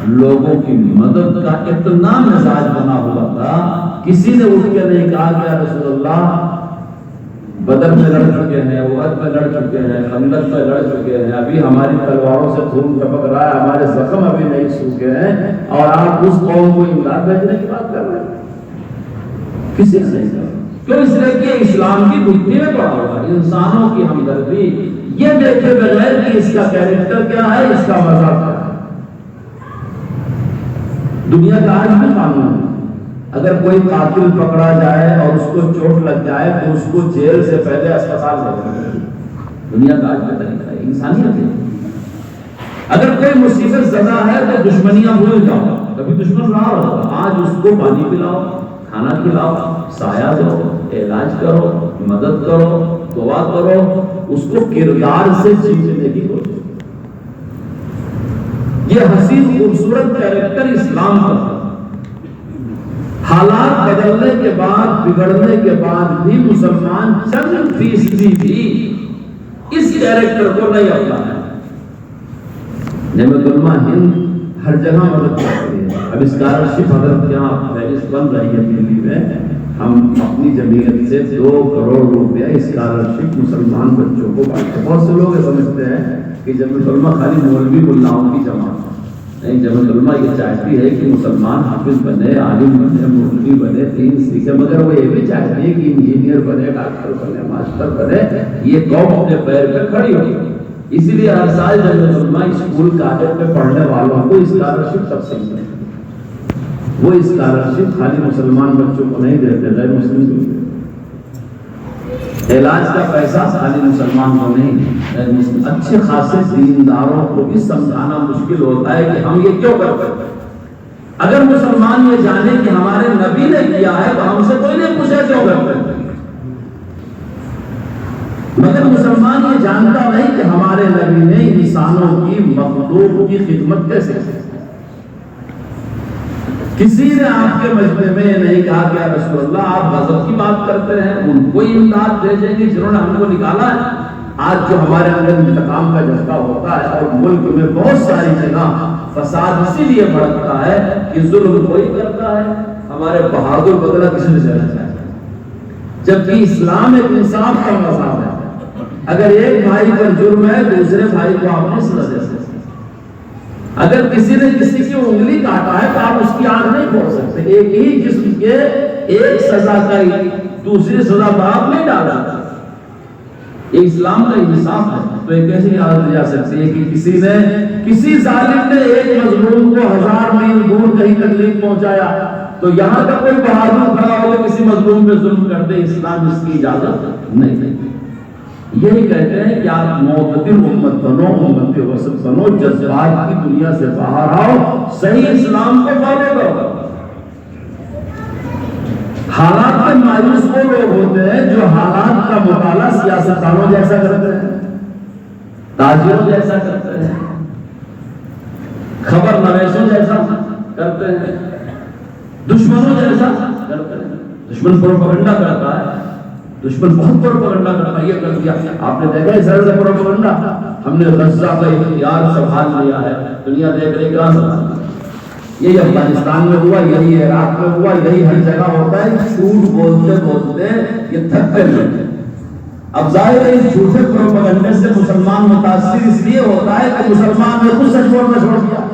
لوگوں کی مدد کا اتنا مزاج بنا ہوا تھا. کسی نے اٹھ کے نہیں کہا کہ رسول اللہ بدر میں لڑ چکے ہیں، احد میں لڑ چکے ہیں، خندق میں لڑ چکے ہیں، ابھی ہماری تلواروں سے خون ٹپک رہا ہے، ہمارے زخم ابھی نہیں سوکھے ہیں، اور آپ اس قوم کو امداد بھیجنے کی بات کر رہے ہیں. کسی نے نہیں کہا. کیوں؟ اس لیے کہ اسلام کی بنیاد میں پڑا ہوا ہے انسانوں کی ہمدردی. یہ دیکھے بغیر کہ اس کا کیریکٹر کیا ہے، اس کا مذہب کیا ہے. دنیا کا آج بھی قانون ہے، اگر کوئی قاتل پکڑا جائے اور اس کو چوٹ لگ جائے تو اس کو جیل سے پہلے اسپتال لے جائے. دنیا کا آج کا طریقہ ہے، انسانیت ہے. اگر کوئی مصیبت زدہ ہے تو دشمنیاں بھول جاؤ، کبھی دشمن رہا ہوگا، آج اس کو پانی پلاؤ، کھانا کھلاؤ، سایہ دو، علاج کرو، مدد کرو، دعا کرو، اس کو کردار سے جیتنے کی کوشش. یہ حسین خوبصورت کیریکٹر اسلام کا. حالات بدلنے کے بعد، بگڑنے کے بعد بھی مسلمان چند فیصدی بھی اس کیریکٹر کو نہیں اپنایا. جمعیت علماء ہند ہر جگہ مدد کرتی ہے. اب اسکالرشپ حضرت یہاں فہرست بن رہی ہے دلی میں. ہم اپنی جمعیت سے 2 کروڑ روپیہ اسکالرشپ مسلمان بچوں کو بانٹتے. بہت سے لوگ سمجھتے ہیں کہ جمعیت علماء خالی مولوی ملاؤں کی جماعت نہیں. جمعیت علماء یہ چاہتی ہے کہ مسلمان حافظ بنے، عالم بنے، مفتی بنے، دین سیکھے، مگر وہ یہ بھی چاہتی ہے کہ انجینئر بنے، ڈاکٹر بنے، ماسٹر بنے، یہ قوم اپنے پیر پہ کھڑی ہو. اسی لیے ہر سال جمعیت علماء اسکول کالج میں پڑھنے والوں کو اسکالرشپ تقسیم کرتے. وہ اسکالرشپ خالی مسلمان بچوں کو نہیں دیتے، غیر مسلم کو دیتے. علاج کا پیسہ خالی مسلمان کو نہیں، اچھے خاصے دینداروں کو بھی سمجھانا مشکل ہوتا ہے کہ ہم یہ کیوں کرتے ہیں۔ اگر مسلمان یہ جانے کہ ہمارے نبی نے کیا ہے تو ہم سے کوئی نہیں پوچھے کیوں کرتے ہیں، مگر مسلمان یہ جانتا نہیں کہ ہمارے نبی نے انسانوں کی مخلوق کی خدمت کیسے کی۔ کسی نے آپ کے مجمع میں یہ نہیں کہا کہ رسول اللہ آپ غضب کی بات کرتے ہیں، ان کو امداد بھیجیں گے جنہوں نے ہم کو نکالا ہے۔ آج جو ہمارے اندر انتقام کا جذبہ ہوتا ہے اور ملک میں بہت ساری جگہ فساد اسی لیے بڑھتا ہے کہ ظلم کوئی کرتا ہے، ہمارے بہادر بدلہ کسی نے چلا جائے، جبکہ اسلام ایک انصاف کا مذہب ہے۔ اگر ایک بھائی پر جرم ہے دوسرے بھائی کو آپ نہیں سزا دے سکتے۔ اگر کسی نے کسی کی انگلی کاٹا ہے تو آپ اس کی آنکھ نہیں کھول سکتے۔ ایک ہی جسم کے ایک سزا کا دوسری سزا پر آپ نہیں ڈال سکتے۔ یہ اسلام کا انصاف ہے۔ تو یہ کیسے یاد دی جا سکتی ہے کہ کسی ظالم نے ایک مظلوم کو 1000 میل دور کہیں تکلیف پہنچایا تو یہاں کا کوئی بہادر کھڑا ہو کے کسی مظلوم پہ ظلم کر دے، اسلام اس کی اجازت نہیں۔ یہی کہتے ہیں کہ آپ معتدل امت بنو، امت وسط بنو، جذبات کی دنیا سے باہر آؤ، صحیح اسلام کو فالو کرو۔ حالات میں مایوس وہ لوگ ہوتے ہیں جو حالات کا مطالعہ سیاستدانوں جیسا کرتے ہیں، تاجروں جیسا کرتے ہیں، خبر نویسوں جیسا کرتے ہیں، دشمنوں جیسا کرتے ہیں۔ دشمن پروپیگنڈا کرتا ہے، دشمن بہت پروپیگنڈا کرتا ہے، یہ کر دیا۔ آپ نے دیکھا اسرائیل کا پروپیگنڈا، ہم نے غزہ کا اختیار سنبھال لیا ہے، دنیا دیکھ رہی کہاں سنبھال لیا۔ یہی افغانستان میں ہوا، یہی عراق میں ہوا، یہی ہر جگہ ہوتا ہے۔ جھوٹ بولتے بولتے یہ تھکتے ہیں۔ اب ظاہر ہے اس جھوٹے پروپیگنڈے سے مسلمان متاثر اس لیے ہوتا ہے کہ مسلمان نے خود سچ بولنا چھوڑ دیا۔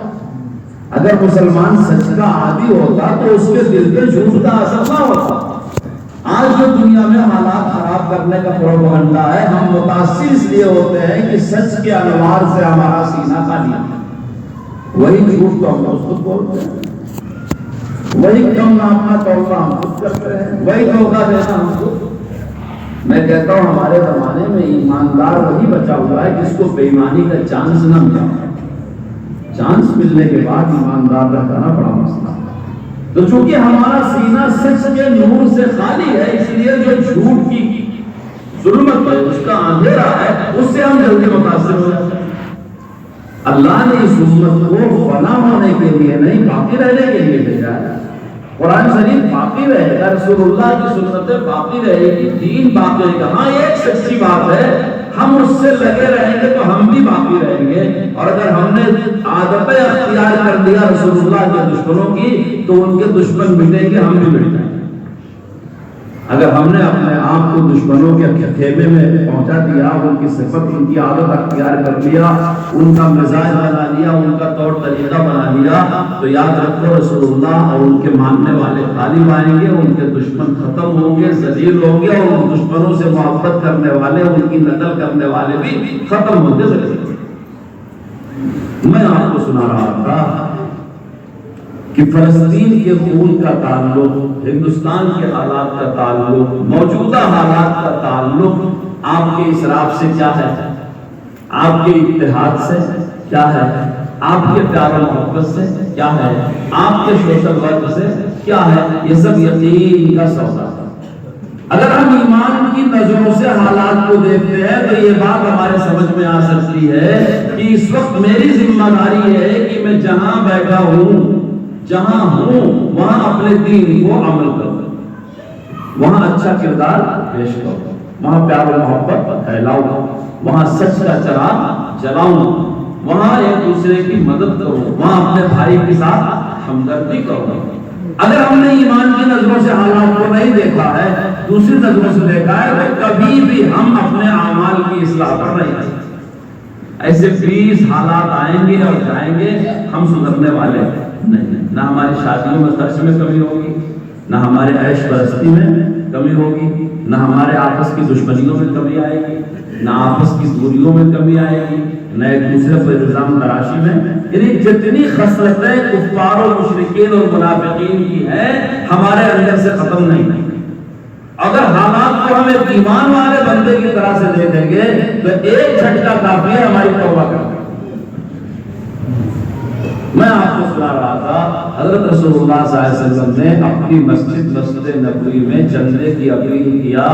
اگر مسلمان سچ کا عادی ہوتا تو اس کے دل پہ جھوٹ کا اثر نہ ہوتا۔ آج جو دنیا میں حالات خراب کرنے کا پروپیگنڈا ہے، ہم متاثر اس لیے ہوتے ہیں کہ سچ کے انوار سے ہمارا سینہ خالی ہے۔ وہی جھوٹ تو ہم خود بولتے ہیں، وہی کم نامنا توڑنا ہم خود کرتے ہیں، وہی دھوکہ دینا ہم خود۔ میں کہتا ہوں ہمارے زمانے میں ایماندار وہی بچا ہوا ہے جس کو بے ایمانی کا چانس نہ ملا۔ چانس ملنے کے بعد ایماندار رہنا بڑا مسئلہ۔ تو چونکہ ہمارا سینہ سچ کے نور سے خالی ہے، اس لیے جو جھوٹ کی ظلمت ہے، اس کا اندھیرا ہے، اس سے ہم جلدی متاثر ہو جاتے ہیں۔ اللہ نے اس امت کو فنا ہونے کے لیے نہیں، باقی رہنے کے لیے بھیجا ہے۔ قرآن شریف باقی رہے گا، رسول اللہ کی سنتیں باقی رہے گی، دین باقی رہے گا۔ ہاں ایک سچی بات ہے، ہم اس سے لگے رہیں گے تو ہم بھی باقی رہیں گے، اور اگر ہم نے عادتیں اختیار کر دیا رسول اللہ کے دشمنوں کی تو ان کے دشمن مٹیں گے، ہم بھی مٹ جائیں گے۔ اگر ہم نے اپنے آپ کو دشمنوں کے خیمے میں پہنچا دیا، ان کی صفت، ان کی عادت اختیار کر لیا، ان کا مزاج بنا لیا، ان کا طور طریقہ بنا لیا، تو یاد رکھو رسول اللہ اور ان کے ماننے والے غالب آئیں گے، ان کے دشمن ختم ہوں گے، ذلیل ہوں گے، اور ان دشمنوں سے محبت کرنے والے، ان کی نقل کرنے والے بھی ختم ہوتے چلے جائیں گے۔ میں آپ کو سنا رہا تھا کہ فلسطین کے خون کا تعلق، ہندوستان کے حالات کا تعلق، موجودہ حالات کا تعلق آپ کے اسراف سے کیا ہے، آپ کے اتحاد سے کیا ہے، آپ کے پیار و محبت سے کیا ہے، آپ کے سوشل ورک سے کیا ہے، یہ سب یقین کا سودا ہے۔ اگر ہم ایمان کی نظروں سے حالات کو دیکھتے ہیں تو یہ بات ہمارے سمجھ میں آ سکتی ہے کہ اس وقت میری ذمہ داری ہے کہ میں جہاں بیٹھا ہوں، جہاں ہوں، وہاں اپنے دین کو عمل کروں، وہاں اچھا کردار پیش کروں، وہاں پیار و محبت پھیلاؤں، وہاں سچ کا چراغ جلاؤں، وہاں ایک دوسرے کی مدد کروں، وہاں اپنے بھائی کے ساتھ ہمدردی کروں۔ اگر ہم نے ایمان کی نظروں سے حالات کو نہیں دیکھا ہے، دوسری نظروں سے دیکھا ہے، تو کبھی بھی ہم اپنے اعمال کی اصلاح پر نہیں آ سکتے۔ ایسے 20 حالات آئیں گے اور جائیں گے، ہم سدھرنے والے نہیں۔ نہ ہماری شادیوں میں خرچ میں کمی ہوگی، نہ ہمارے عیش پرستی میں کمی ہوگی، نہ ہمارے آپس کی دشمنیوں میں کمی آئے گی، نہ آپس کی دوریوں میں کمی آئے گی، نہ ایک دوسرے پر الزام تراشی میں۔ یعنی جتنی خصلتیں کفار و مشرکین اور منافقین کی ہیں، ہمارے اندر سے ختم نہیں۔ اگر حالات کو ہم ایک ایمان والے بندے کی طرح سے دیکھیں گے تو ایک جھٹکا کافی ہے ہماری توبہ کرنے۔ میں آپ کو سنا رہا تھا حضرت رسول اللہ صلی اللہ علیہ وسلم نے اپنی مسجد نبوی میں چندے کی اپیل کیا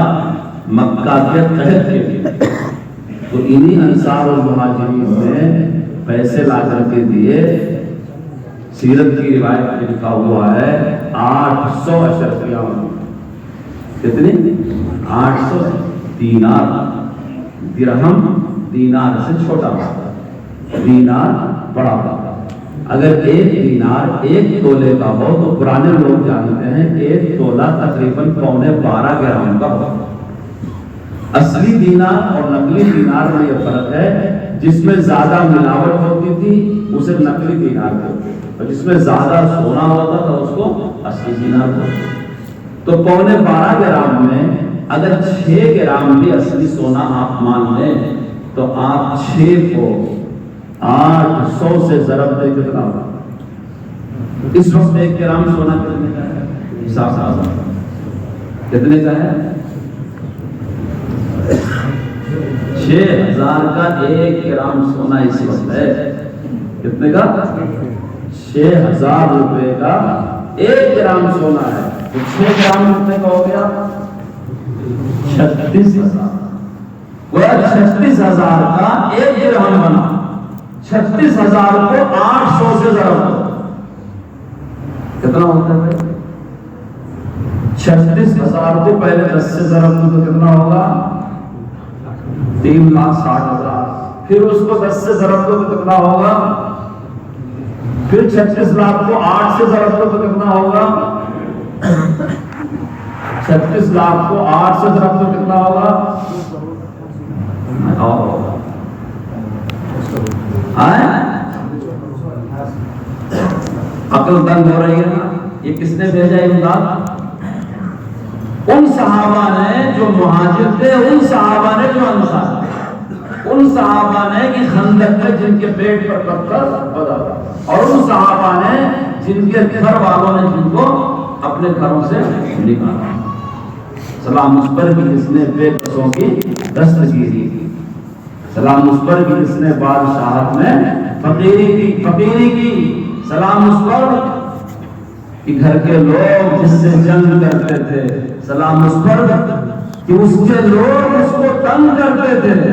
مکہ کے تحت کے لیے، تو انہی انصار اور مہاجرین نے پیسے لا کر کے دیے۔ سیرت کی روایت میں لکھا ہوا ہے 800 اشرفیہ، کتنی؟ 800 دینار، درہم دینار سے چھوٹا ہوتا، دینار بڑا ہوتا۔ اگر ایک دینار ایک تولے کا ہو تو پرانے لوگ جانتے ہیں ایک تولہ تقریباً 12.25 گرام کا ہوتا۔ اصلی دینار اور نقلی دینار میں یہ فرق ہے، جس میں زیادہ ملاوٹ ہوتی تھی اسے نقلی دینار کہتے ہیں، اور جس میں زیادہ سونا ہوتا تھا اس کو اصلی دینار کہتے ہیں۔ تو 12.25 گرام میں اگر 6 گرام بھی اصلی سونا آپ مان لیں تو آپ 6 کو 800 سے ضرب دے کتنا ہوگا؟ اس وقت 1 گرام سونا کتنے کا ہے؟ حساب کتنے کا ہے؟ 6000 کا 1 گرام سونا اس وقت ہے۔ کتنے کا؟ 6000 روپے کا 1 گرام سونا ہے، تو 6 گرام کتنے کا ہو گیا؟ 36,000۔ وہ 36,000 کا 1 درہم بنا، 36,000 کو 800 سے ضرب دو، کتنا ہوتا ہے؟ 36,000 کو پہلے 10 سے ضرب دو تو کتنا ہوگا؟ 3,60,000۔ پھر اس کو 10 سے ضرب دو تو کتنا ہوگا؟ پھر 36 لاکھ کو 8 سے ضرب دو تو کتنا ہوگا؟ 36 لاکھ کو 8 سے ضرب دو کتنا ہوگا؟ عقل دنگ ہو رہی ہے نا؟ یہ کس نے بھیجا امداد؟ ان صحابہ نے جو مہاجر تھے، ان صحابہ نے جو انصار تھے، ان صحابہ نے کہ خندق میں جن کے پیٹ پر پتھر پڑا، اور ان صحابہ نے جن کے گھر والوں نے جن کو اپنے گھروں سے نکالا۔ سلام اس پر کہ جس نے بے بسوں کی دستگیری کی، سلام اس پر کہ جس نے بادشاہت میں فقیری کی، سلام اس پر کہ گھر کے لوگ جس سے جنگ کرتے تھے، سلام اس پر کہ اس کے لوگ اس کو تنگ کرتے تھے،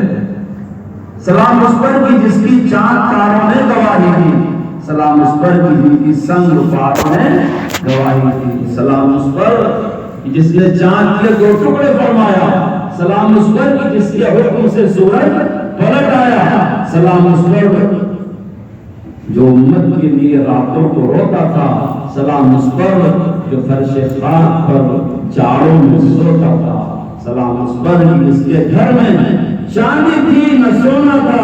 سلام اس پر کہ جس کی چاند تاروں نے گواہی دی، سلام اس پر کہ جن کی سنگ رفاقوں نے گواہی دی، سلام اس پر کہ جس نے چاند کے 2 ٹکڑے فرمایا، سلام اس پر کہ جس کے حکم سے سورج پلٹ آیا، سلام اس پر جو امت کے لیے راتوں کو روتا تھا، سلام اس پر جو فرش خاک پر چاروں میں سوتا تھا، سلام اس پر جس کے گھر میں چاندی تھی نہ سونا تھا،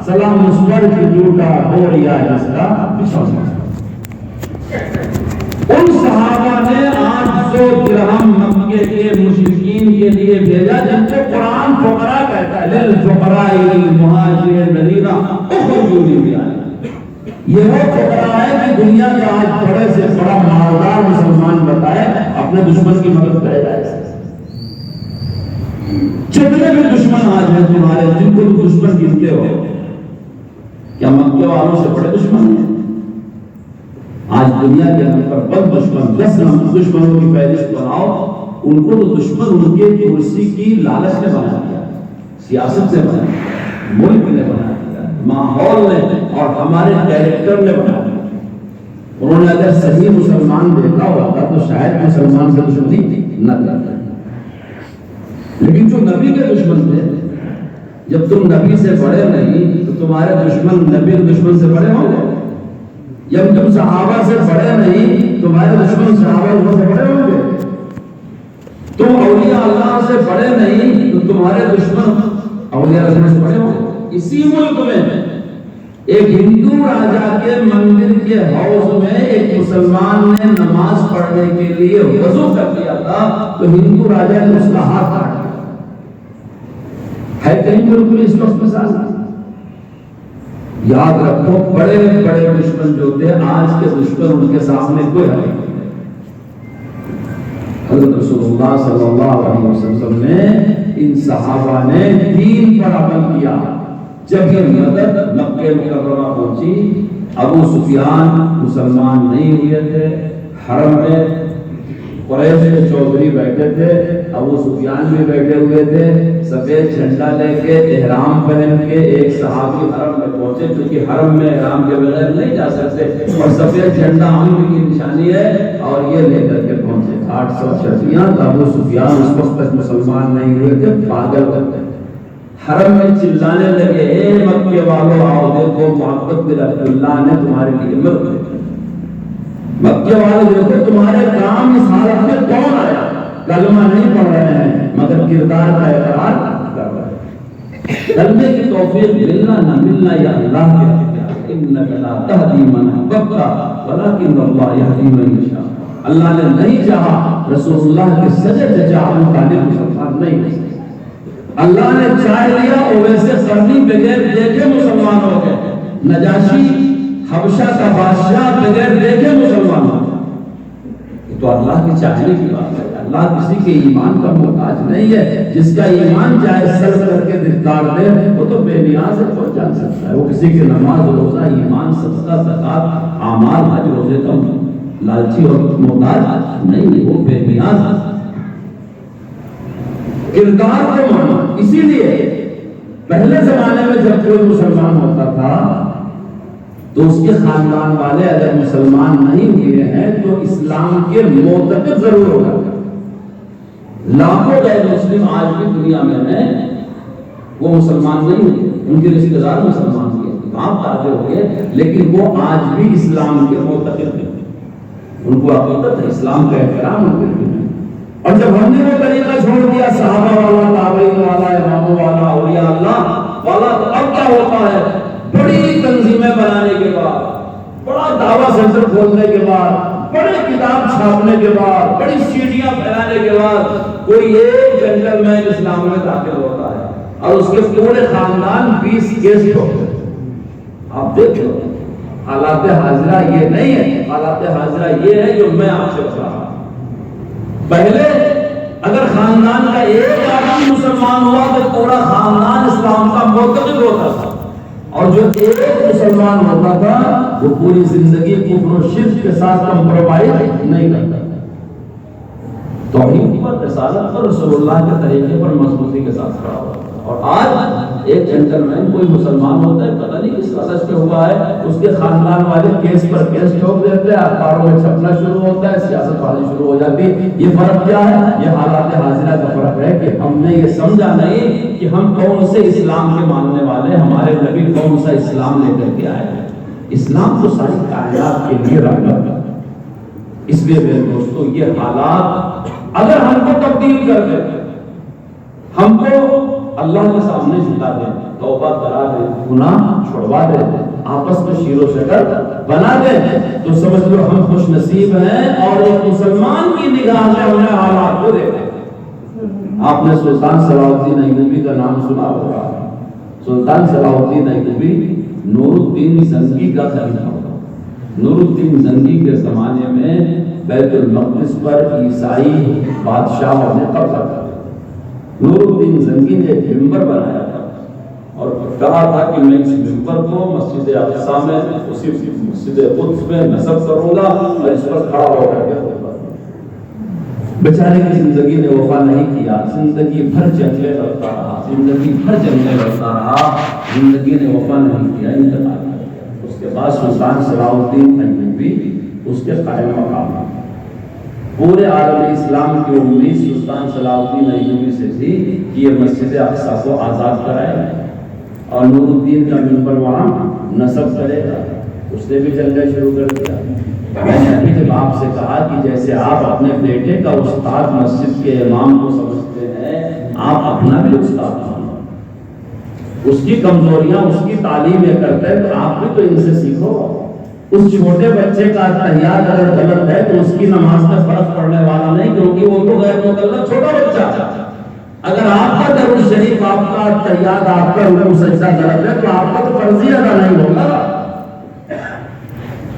سلام اس پر کی ٹوٹا ڈوریا جس کا بچھونا۔ ان صحابہ نے 800 درہم مکے کے مشرکین کے لیے بھیجا، جن کو قرآن فقراء کہتا ہے، للفقراء المہاجرین الذین اخرجوا من دیارہم۔ یہ وہ فقراء ہے کہ دنیا کا آج بڑے سے بڑا مالدار مسلمان بتائے اپنے دشمن کی مدد کرے گا۔ جتنے بھی دشمن آج ہیں تمہارے، جن کو تم دشمن گنتے ہو، کیا مکے والوں سے بڑے دشمن ہیں؟ آج دنیا کے اندر بد دشمن 10 دشمنوں کی فہرست بناؤ، ان کو تو دشمن ان کے کرسی کی لالچ نے بنا دیا، سیاست نے بنا دیا، ملک نے بنا دیا، ماحول نے اور ہمارے کیریکٹر نے بنا دیا۔ انہوں نے اگر صحیح مسلمان دیکھا ہوتا تو شاید مسلمان سے دشمنی نہ کرتے، لیکن جو نبی کے دشمن تھے، جب تم نبی سے بڑے نہیں تو تمہارے دشمن نبی کے دشمن سے بڑے ہوں گے، جب تم صحابہ سے بڑے نہیں تمہارے دشمن صحابہ سے بڑے ہوں گے، تم اولیاء اللہ سے بڑے نہیں تو تمہارے دشمن اولیاء اللہ سے بڑے ہوں گے۔ اسی ملک میں ایک ہندو راجا کے مندر کے حوض میں ایک مسلمان نے نماز پڑھنے کے لیے وضو کر لیا تھا تو ہندو راجا نے اس کا ہاتھ کاٹ دیا۔ ہے کہیں ملک میں اس وقت مثال؟ یاد رکھو، بڑے بڑے دشمن جو تھے، آج کے دشمن ان کے سامنے کوئی حل نہیں۔ حضرت رسول اللہ صلی اللہ علیہ وسلم نے ان صحابہ نے دین پر عمل کیا. جب یہ مدد مکہ مکرمہ پہنچی، ابو سفیان مسلمان نہیں ہوئے تھے، حرم میں قریش کے چودھری بیٹھے تھے، ابو سفیان بھی بیٹھے ہوئے تھے، سفید جھنڈا لے کے احرام پہن کے ایک صحابی حرم میں پہنچے، کیونکہ حرم میں احرام کے بغیر نہیں جا سکتے، اور سفید جھنڈا امن کی نشانی ہے، اور یہ لے کر کے پہنچے 800 شفیاں. ابو سفیان اس وقت تک مسلمان نہیں ہوئے تھے، پاگل کرتے حرم میں چلانے لگے، اے مکے والوں آؤ دیکھو محمد بن عبداللہ نے تمہارے لیے مدد کی. مکے والے دیکھو تمہارے کام اس حالت میں کون آیا؟ کلمہ نہیں پڑھ رہے ہیں مگر کردار کا اقرار کر رہے ہیں. کلمے کی توفیق ملنا نہ ملنا یہ اللہ کے اختیار ہے. انک لا تہدی من احببت ولکن اللہ یہدی من یشاء. اللہ نے نہیں چاہا رسول اللہ کے سجے سے ابو طالب مسلمان نہیں ہو. اللہ نے چاہ لیا ویسے کرنی بغیر دیکھے مسلمان ہو گئے. نجاشی حبشہ کا بادشاہ بغیر دیکھے مسلمان ہو گئے. یہ تو اللہ کی چاہنے کی بات ہے. اللہ کسی کے ایمان کا محتاج نہیں ہے. جس کا ایمان چاہے سر کر کے دلدار دے وہ تو بے نیاز ہے، کون جان سکتا ہے. وہ کسی کے نماز روزہ ایمان صدقہ زکات اعمال حج روزے کا لالچی اور محتاج نہیں ہے، وہ بے نیاز ہے. کردار کو مانا. اسی لیے پہلے زمانے میں جب کوئی مسلمان ہوتا تھا تو اس کے خاندان والے اگر مسلمان نہیں ہوئے ہیں تو اسلام کے معتقد ضرور ہوگا. لاکھوں غیر مسلم آج بھی دنیا میں ہیں، وہ مسلمان نہیں ہوئے، ان کے رشتہ دار مسلمان ہوئے، باپ دادے ہوئے، لیکن وہ آج بھی اسلام کے معتقد ہیں. ان کو عقیدت ہے، اسلام کا احترام ہے. اور جب ہم نے وہ طریقہ چھوڑ دیا صحابہ والا، تابعین والا، اماموں والا، اولیاء اللہ والا، تو اب کیا ہوتا ہے؟ بڑی تنظیمیں بنانے کے بعد، بڑا دعویٰ سینٹر کھولنے کے بعد، بڑے کتاب چھاپنے کے بعد، بڑی سیڑھیاں پھیلانے کے بعد کوئی ایک جنگل میں اسلام میں داخل ہوتا ہے اور اس کے پورے خاندان 20 کیس ہوتے ہیں. آپ دیکھو حالات حاضرہ یہ نہیں ہے. حالات حاضرہ یہ ہے جو میں آپ سے بتا رہا ہوں. پہلے اگر خاندان کا ایک آدمی مسلمان ہوا تو پورا خاندان اسلام کا معتقد ہوتا تھا، اور جو ایک مسلمان ہوتا تھا وہ پوری زندگی کفر و شرک کے ساتھ کمپرومائز نہیں کرتا. توحید پر، رسالت پر، رسول اللہ کے طریقے پر مضبوطی کے ساتھ کھڑا ہوا. اور آج ایک جنٹلمین کوئی مسلمان ہوتا ہے، پتہ نہیں کس وجہ سے ہوا ہے، اس کے خاندان والے کیس پر کیس ٹھوک دیتے ہیں، اخباروں میں چھپنا شروع ہوتا ہے، سیاست بازی شروع ہو جاتی ہے. یہ فرق کیا ہے؟ یہ حالات حاضرہ کا فرق ہے کہ ہم نے یہ سمجھا نہیں کہ ہم کون سے اسلام کے ماننے والے، ہمارے نبی کون سا اسلام لے کر کے آئے ہیں. اسلام تو ساری کائنات کے لیے رحمت ہے. اس لیے میرے دوستو یہ حالات اگر ہم کو تبدیل کر دیں، ہم کو اللہ کے سامنے جھکا دیں، توبہ کرا دیں، گناہ چھڑوا دیں، آپس میں شیر و شکر بنا دیں، تو سمجھ لو ہم خوش نصیب ہیں. اور ایک مسلمان کی نگاہ میں ہمیں حالات کو دیکھیں. آپ نے سلطان صلاح الدین ایوبی کا نام سنا ہوگا. سلطان صلاح الدین ایوبی نور الدین زنگی کا خلیفہ ہوگا. نور الدین زنگی کے زمانے میں بیت المقدس پر عیسائی بادشاہوں نے قبضہ کیا. نور الدین زنگی نے ایک منبر بنایا تھا اور کہا تھا کہ میں اس منبر کو مسجد اقصی میں، اسی مسجد قدس میں نصب کروں گا اور اس پر کھڑا ہو کر کے بیچارے کی زندگی نے وفا نہیں کیا. زندگی بھر جنگلیں لڑتا رہا، زندگی بھر جنگلیں لڑتا رہا، زندگی نے وفا نہیں کیا، انتقال کر گیا. اس کے بعد سلطان صلاح الدین ایوبی اس کے قائم مقام ہیں. پورے عالم اسلام کی امید سلطان صلاح الدین ایوبی سے تھی کہ یہ مسجد اقصی کو آزاد کرائے اور نور الدین کا منبر وہاں نصب کرے گا. اس نے بھی جنگل شروع کر دیا. میں نے ابھی جب آپ سے کہا کہ جیسے آپ اپنے بیٹے کا استاد مسجد کے امام کو سمجھتے ہیں، آپ اپنا بھی استاد مانو. اس کی کمزوریاں، اس کی تعلیم یہ کرتے ہیں تو آپ بھی تو ان سے سیکھو. اس چھوٹے بچے کا تحیات اگر غلط ہے تو اس کی نماز میں فرق پڑنے والا نہیں، کیونکہ وہ تو غیر مکلف چھوٹا بچہ. اگر آپ کا درود شریف، آپ کا تحیات، آپ کا رکوع سجدہ غلط ہے تو آپ کا تو فرضی ادا نہیں ہوگا.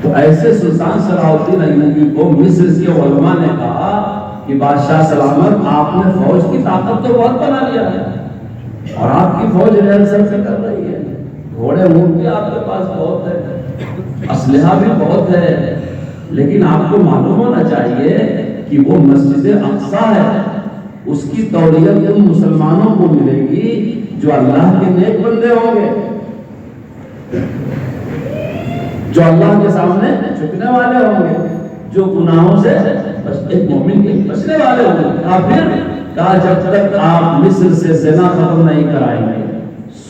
تو ایسے سلطان صلاح الدین ایوبی کو مصر کے علماء نے کہا کہ بادشاہ سلامت آپ نے فوج کی طاقت تو بہت بنا لیا ہے اور آپ کی فوج ریہرسل سے کر رہی ہے، گھوڑے اونٹ بھی آپ کے پاس بہت ہے، اسلحہ بھی بہت ہے، لیکن آپ کو معلوم ہونا چاہیے کہ وہ مسجد اقصیٰ ہے، اس کی تولیت ان مسلمانوں کو ملے گی جو اللہ کے نیک بندے ہوں گے، جو اللہ کے سامنے جھکنے والے ہوں گے، جو گناہوں سے ایک مومن کے بچنے والے ہوں گے۔ کافر کہا جب تک آپ مصر سے زنا ختم نہیں کرائیں گے،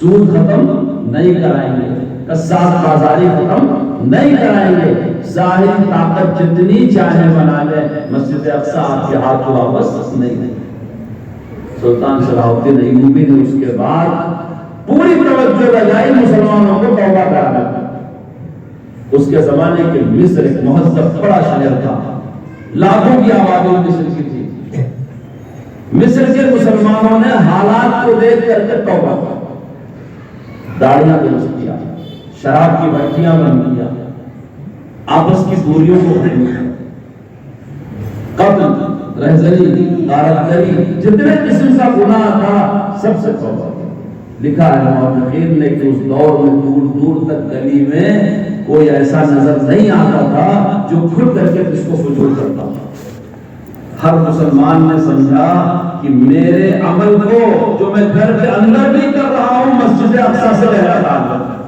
سود ختم نہیں کرائیں گے، قصاب بازاری ختم نہیں کرائیں گے، ظاہری طاقت جتنی چاہے بنا لے، مسجد اقصیٰ آپ کے ہاتھ کو واپس نہیں دے۔ سلطان صلاح الدین ایوبی نے اس کے بعد پوری توجہ لگائی مسلمانوں کو توبہ کرانے۔ اس کے زمانے کے مصر ایک مہذب بڑا شہر تھا، لاکھوں کی آبادی مصر کی تھی۔ مصر کے مسلمانوں نے حالات کو دیکھ کر کے توبہ کی، داڑیاں درست کیا، شراب کی بھٹیاں بند کیا، آپس کی دوریوں کو ختم کیا، قتل، رہزنی، غارت گری، جتنے قسم کا گناہ تھا سب سے توبہ کی۔ لکھا ہے مورخین نے کہ اس دور میں دور دور تک گلی میں کوئی ایسا نظر نہیں آتا تھا جو کھل کر کے اس کو فجور کرتا تھا۔ ہر مسلمان نے سمجھا کہ میرے عمل کو جو میں گھر کے اندر بھی کر رہا ہوں مسجد اقصیٰ سے گہرا تعلق ہے۔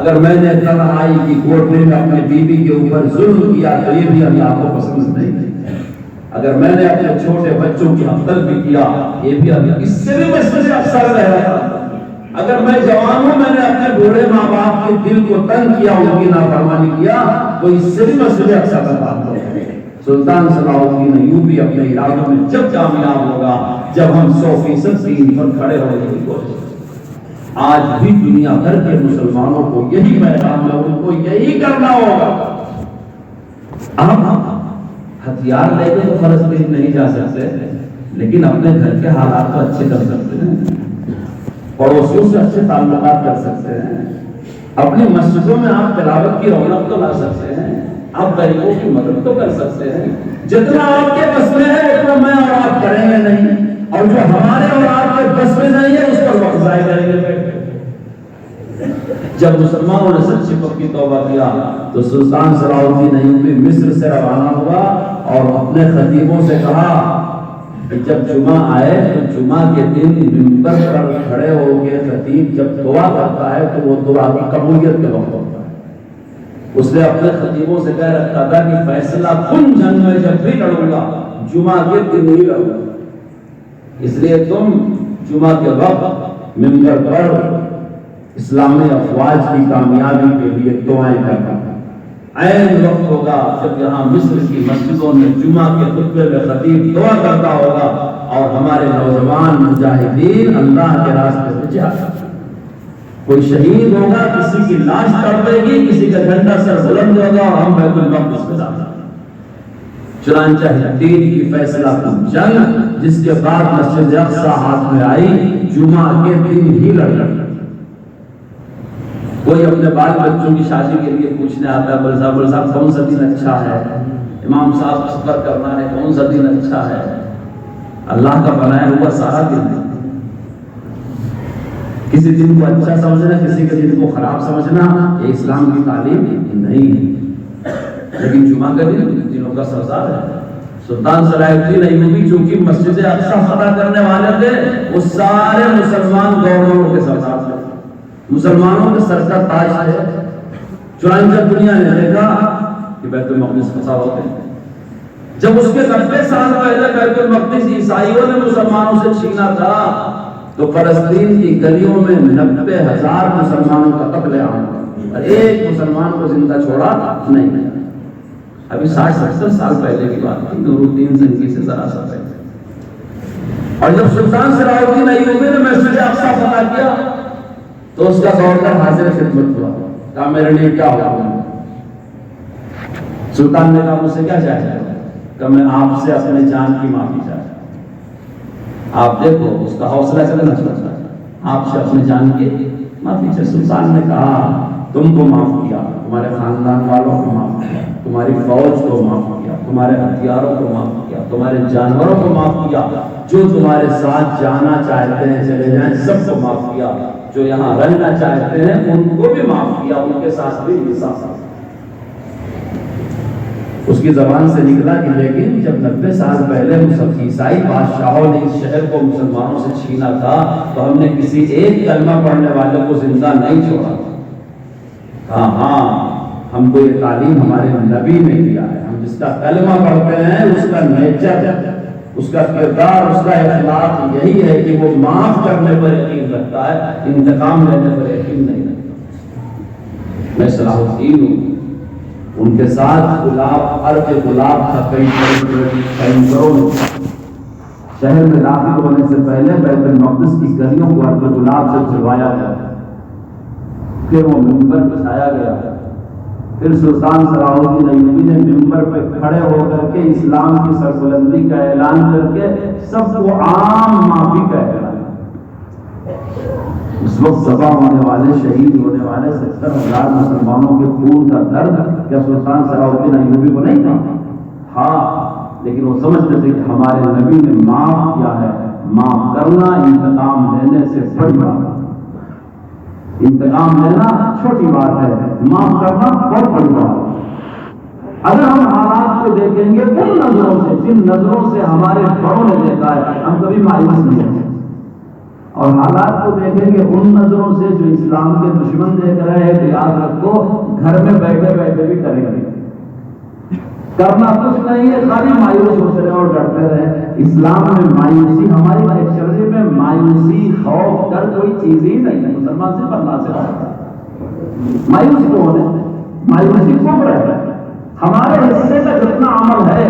اگر میں نے تنہائی کی کوٹری میں اپنی بیوی کے اوپر ظلم کیا تو یہ بھی اللہ کو پسند نہیں ہے۔ اگر میں نے اپنے چھوٹے بچوں کی قتل بھی کیا یہ بھی اللہ، اس سے بھی مسجد اقصیٰ سے گہرا تعلق ہے۔ اگر میں جوان ہوں میں نے اپنے بوڑھے ماں باپ کے دل کو تنگ کیا، ان کی نافرمانی کیا تو اس سے بھی مسجد اقصیٰ کا تعلق ہے۔ سلطان صلاح الدین ایوبی اپنے ارادوں میں جب کامیاب ہوگا جب ہم 100% دین پر کھڑے ہونے کی کوشش کریں۔ آج بھی دنیا بھر کے مسلمانوں کو یہی پیغام ہے، ان کو یہی کرنا ہوگا۔ ہم ہتھیار لے کے تو فلسطین نہیں جا سکتے، لیکن اپنے گھر کے حالات کو اچھے کر سکتے ہیں، پڑوسیوں سے اچھے تعلقات کر سکتے ہیں، اپنی مسجدوں میں آپ تلاوت کی رونق تو لا سکتے ہیں، آپ غریبوں کی مدد تو کر سکتے ہیں۔ جتنا آپ کے بس میں ہے اتنا میں اور آپ کریں گے نہیں، اور جو ہمارے اور آپ کے بس میں نہیں ہے اس پر وقت ضائع کریں گے۔ جب مسلمانوں نے سچی پکی توبہ کیا تو سلطان صلاح الدین ایوبی مصر سے روانہ ہوا اور اپنے خطیبوں سے کہا کہ جب جمعہ آئے تو جمعہ کے دن منبر پر کھڑے ہو کے خطیب جب دعا کرتا ہے تو وہ دعا کی قبولیت کے وقت ہوتا ہے۔ اس نے اپنے خطیبوں سے کہہ رکھا تھا کہ فیصلہ کن جنگ میں جب بھی لڑوں گا جمعہ کے دن ہی لڑوں گا، اس لیے تم جمعہ کے وقت منبر پر اسلامی افواج کی کامیابی کے لیے دعائیں کرنا۔ عین وقت ہوگا جب یہاں مصر کی مسجدوں میں جمعہ کے خطبے میں خطیب دعا کرتا ہوگا اور ہمارے نوجوان مجاہدین اللہ کے راستے میں جہاد کریں۔ کوئی شہید ہوگا، کسی کی لاش تڑپے گی، کسی کا جھنڈا سر بلند ہوگا اور ہم بیت المقدس میں داخل۔ چنانچہ دین کی فیصلہ کن جنگ جس کے بعد مسجد اقصیٰ ہاتھ میں آئی جمعہ کے دن ہی لڑ۔ کوئی اپنے بال بچوں کی شادی کے لیے پوچھنے آتا ہے بول صاحب کون سا دن اچھا ہے، امام صاحب سفر کرنا ہے کون سا دن اچھا ہے؟ اللہ کا بنایا ہوا سارا دن ہے، کسی دن کو اچھا سمجھنا کسی کے دن کو خراب سمجھنا یہ اسلام کی تعلیم نہیں ہے۔ لیکن جمعہ کا دن دنوں کا سردار ہے۔ سلطان صلاح الدین ایوبی چونکہ مسجد اقصیٰ فتح کرنے والے تھے، وہ سارے مسلمان گورنروں کے سردار تھے، مسلمانوں کے سر کا تاج تھے۔ چنانچہ دنیا نے دیکھا کہ بیت المقدس فتح ہوتے ہیں۔ جب اس کے 90 سال پہلے بیت المقدس عیسائیوں نے مسلمانوں سے چھینا تھا تو فلسطین کی گلیوں میں 90,000 مسلمانوں کا قتل عام اور ایک مسلمان کو زندہ چھوڑا نہیں۔ ابھی 60-70 سال پہلے کی بات تھی، نور الدین زنگی سے ذرا سا پہلے۔ اور جب سلطان صلاح الدین ایوبی نے مسجد اقصیٰ فتح کیا تو اس کا گورنر حاضر خدمت ہوا، کہا میرے لیے کیا ہوگا؟ سلطان نے کہا مجھ سے کیا چاہیے؟ کہ میں آپ سے اپنے جان کی معافی چاہتا ہوں۔ آپ دیکھو اس کا حوصلہ چلنا چاہتا ہے، آپ سے اپنے جان کی معافی چاہتا۔ سلطان نے کہا تم کو معاف کیا، تمہارے خاندان والوں کو معاف کیا، تمہاری فوج کو معاف کیا، تمہارے ہتھیاروں کو معاف کیا، تمہارے جانوروں کو معاف کیا، جو تمہارے ساتھ جانا چاہتے ہیں چلے جائیں سب کو معاف کیا، جو یہاں رہنا چاہتے ہیں ان کو بھی معاف کیا، ان کے ساتھ بھی انصاف۔ اس کی زبان سے نکلا کہ لیکن جب 90 سال پہلے عیسائی بادشاہوں نے اس شہر کو مسلمانوں سے چھینا تھا تو ہم نے کسی ایک کلمہ پڑھنے والے کو زندہ نہیں چھوڑا تھا۔ ہاں ہم کو یہ تعلیم ہمارے نبی نے دیا ہے، ہم جس کا کلمہ پڑھتے ہیں اس کا نیچر، اس کا کردار، اس کا اخلاق یہی ہے کہ وہ معاف کرنے پر یقین رکھتا ہے، انتقام لینے پر یقین نہیں رکھتا۔ میں صلاح الدین ہوں، ان کے ساتھ گلاب، ارض گلاب تھا، کئی کروڑ۔ شہر میں داخل ہونے سے پہلے بیت المقدس کی گلیوں کو ارض گلاب سے بھروایا گیا، پھر وہ منبر بچھایا گیا، پھر سلطان صلاح الدین ایوبی نے منبر پہ کھڑے ہو کر کے اسلام کی سربلندی کا اعلان کر کے سب کو عام معافی کا اعلان۔ اس وقت ذبح ہونے والے، شہید ہونے والے 70,000 مسلمانوں کے خون کا درد کیا سلطان صلاح الدین ایوبی کو نہیں تھا؟ ہاں، لیکن وہ سمجھتے تھے کہ ہمارے نبی نے معاف کیا ہے، معاف کرنا انتقام لینے سے بڑی بات ہے۔ انتقام لینا چھوٹی بات ہے، معاف کرنا بہت بڑی بات ہے۔ اگر ہم حالات کو دیکھیں گے ان نظروں سے، جن نظروں سے ہمارے بڑوں نے دیکھا ہے، ہم کبھی مایوس نہیں ہوتے، اور حالات کو دیکھیں گے ان نظروں سے جو اسلام کے دشمن دیکھ رہے ہیں، تو یاد رکھو گھر میں بیٹھے بیٹھے بھی کریں گے، کرنا کچھ نہیں ہے، خالی مایوس ہوتے رہے اور ڈرتے رہے۔ اسلام میں مایوسی، ہماری ڈکشنری میں مایوسی، خوف، ڈر کوئی چیز ہی نہیں ہے۔ مسلمان سے پڑھنا سے مایوس تو ہونے، مایوسی کفر ہے۔ ہمارے حصے کا جتنا عمل ہے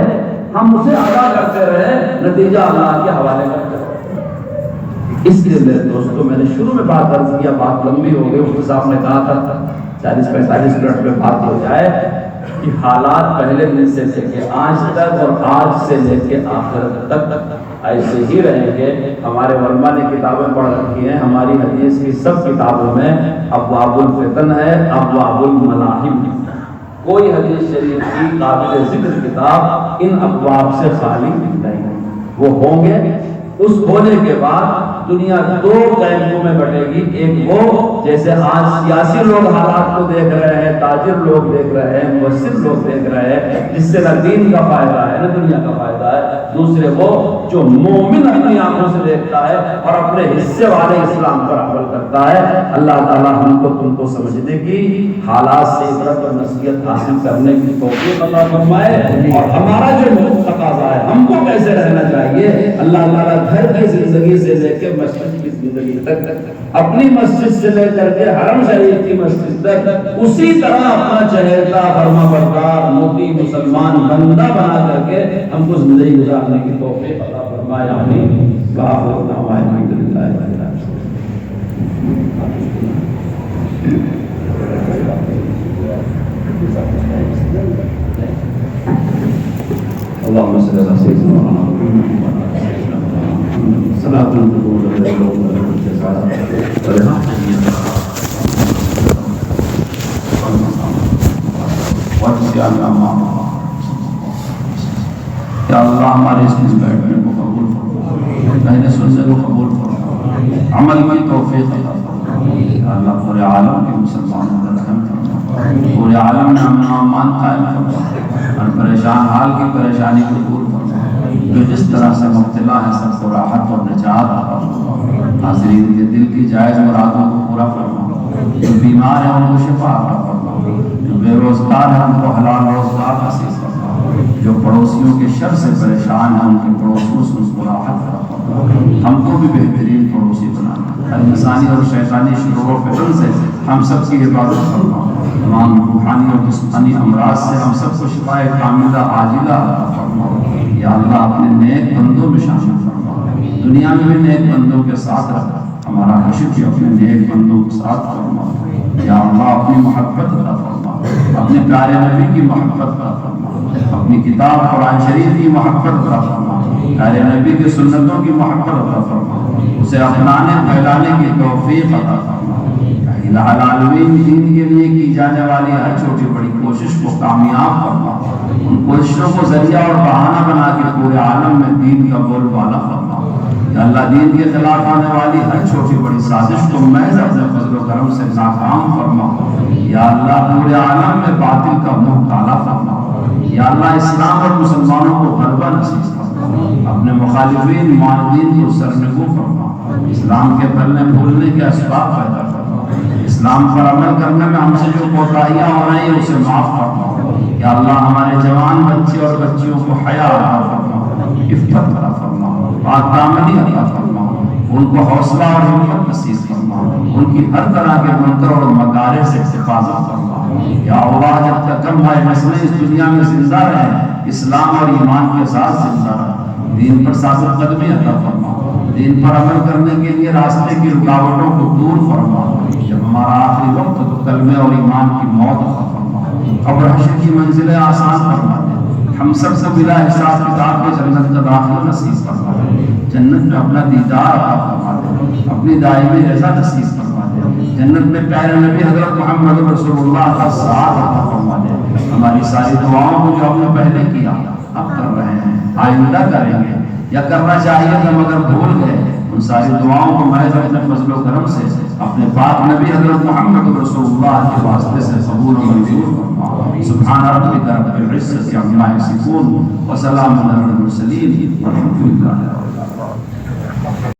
ہم اسے ادا کرتے رہے، نتیجہ اللہ کے حوالے کرتے رہے۔ اس لیے میرے دوستوں، میں نے شروع میں بات عرض کیا، بات لمبی ہو گئی، اس صاحب نے کہا تھا 40-45 منٹ میں بات ہو جائے کہ حالات پہلے دن سے لے کے آج تک اور آج سے لے کے آخرت تک ایسے ہی رہیں گے۔ ہمارے علماء نے کتابیں پڑھ رکھی ہیں، ہماری حدیث کی سب کتابوں میں ابواب الفتن ہے، ابواب الملاحم، کوئی حدیث شریف کی قابل ذکر کتاب ان ابواب سے خالی نہیں۔ وہ ہوں گے۔ اس ہونے کے بعد دنیا دو کیمپوں میں بٹے گی، ایک وہ جیسے آج سیاسی لوگ حالات کو دیکھ رہے ہیں، تاجر لوگ دیکھ رہے ہیں، مفسر لوگ دیکھ رہے ہیں، جس سے نہ دین کا فائدہ ہے نہ دنیا کا فائدہ ہے۔ دوسرے وہ جو مومن اپنی آنکھوں سے دیکھتا ہے اور اپنے حصے والے اسلام پر عمل کرتا ہے۔ اللہ تعالی ہم کو تم کو سمجھنے کی، حالات سے عبرت اور نصیحت حاصل کرنے کی توفیق عطا فرمائے، اور ہمارا جو تقاضا ہے ہم کو کیسے رہنا چاہیے، اللہ تعالیٰ گھر کی زندگی سے لے کے مسجد کی زندگی تک، اپنی مسجد سے لے کر کے حرم شریف کی مسجد تک اسی طرح اپنا چہرتا فرما بردار مطیع مسلمان بندہ بنا کر کے ہم کو زندگی گزارنے کی توفیق عطا فرمائے۔ آمین۔ وآخر دعوانا الحمدللہ رب العالمین۔ اللهم صل على سيدنا محمد صلاة تقول یا اللہ ہمارے اس بیٹھنے کو قبول فرما، پہلے سننے کو قبول فرما، عمل کی توفیق عطا فرما۔ یا اللہ پورے عالم کے مسلمانوں پر رحم فرما، پورے عالم میں امن و امان قائم فرما، اور پریشان حال کی پریشانی کو دور فرما، جو جس طرح سے مبتلا ہے سب کو راحت اور نجات عطا فرما، حاضرین کے دل کی جائز مرادوں کو پورا فرما، جو بیمار ہیں ان کو شفا عطا فرما، جو بے روزگار ہیں ان کو حلال روزگار نصیب فرما، جو پڑوسیوں کے شر سے پریشان ہیں ان کے پڑوسیوں سے ان کو راحت عطا فرما، ہم کو بھی بہترین پڑوسی بنانا، ہر انسانی اور شیطانی شرور و فتن سے ہم سب کی حفاظت فرما، تمام روحانی اور جسمانی امراض سے ہم سب کو شفاء کاملہ عاجلہ عطا فرما۔ یا اللہ اپنے نیک بندوں میں شامل فرما، دنیا میں بھی نیک بندوں کے ساتھ رکھا، ہمارا حشر بھی اپنے نیک بندوں کے ساتھ فرما۔ یا اللہ اپنی محبت عطا فرما، اپنے پیارے نبی کی محبت عطا فرما، اپنی کتاب قرآن شریف کی محبت عطا فرما، پیارے نبی کی سنتوں کی محبت عطا فرما، اسے اپنانے پھیلانے کی توفیق عطا فرما۔ الہ العالمین دین کے لیے کی جانے والی ہر چھوٹی بڑی کوشش کو کامیاب فرما، ان کوششوں کو ذریعہ اور بہانہ بنا کے پورے عالم میں دین کا بول بالا فرما۔ یا اللہ دین کے خلاف آنے والی ہر چھوٹی بڑی سازش کو محض اپنے فضل و کرم سے ناکام فرما۔ یا اللہ پورے عالم میں باطل کا منہ کالا فرما۔ یا اللہ اسلام اور مسلمانوں کو غلبہ نصیب فرما، اپنے مخالفین معاندین کو سرنگوں فرما، اسلام کے پھلنے پھولنے کے اسباب پیدا فرما، اسلام پر عمل کرنے میں ہم سے جو کوتاہیاں ہو رہی ہیں اسے معاف فرما۔ یا اللہ ہمارے جوان بچے اور بچیوں کو حیا عطا فرما، عفت عطا فرما، پاک دامنی عطا فرما، ان کو حوصلہ اور ہمت نصیب فرما، ان کی ہر طرح کے منکر اور مکارہ سے حفاظت فرما۔ یا اللہ جب تک ہم ہماری نسلیں اس دنیا میں زندہ رہیں اسلام اور ایمان کے ساتھ زندہ رہیں، دین پر ثابت قدمی عطا فرما، دین پر عمل کرنے کے لیے راستے کی رکاوٹوں کو دور فرما۔ جب ہمارا آخری وقت تو کلمے اور ایمان کی موت عطا فرما، قبر حشر کی منزلیں آسان فرما دے، ہم سب سے بلا حساب کتاب کے جنت کا داخلہ نصیب فرما دے، جنت میں اپنا دیدار عطا فرما دے، اپنی دائمی رضا نصیب فرما دے، جنت میں پیارے نبی حضرت محمد رسول اللہ کا ساتھ عطا فرما دے۔ ہماری ساری دعاؤں کو جو ہم نے پہلے کیا اب کر رہے ہیں آئندہ کریں گے یا کرنا چاہیے تھا مگر بھول گئے، ان ساری دعاؤں کو محض اپنے فضل و کرم سے اپنے پاک نبی حضرت محمد رسول اللہ کے واسطے سے قبول و منظور فرما۔ سبحان ربک رب العزة عما یصفون وسلام علی المرسلین والحمد للہ رب العالمین۔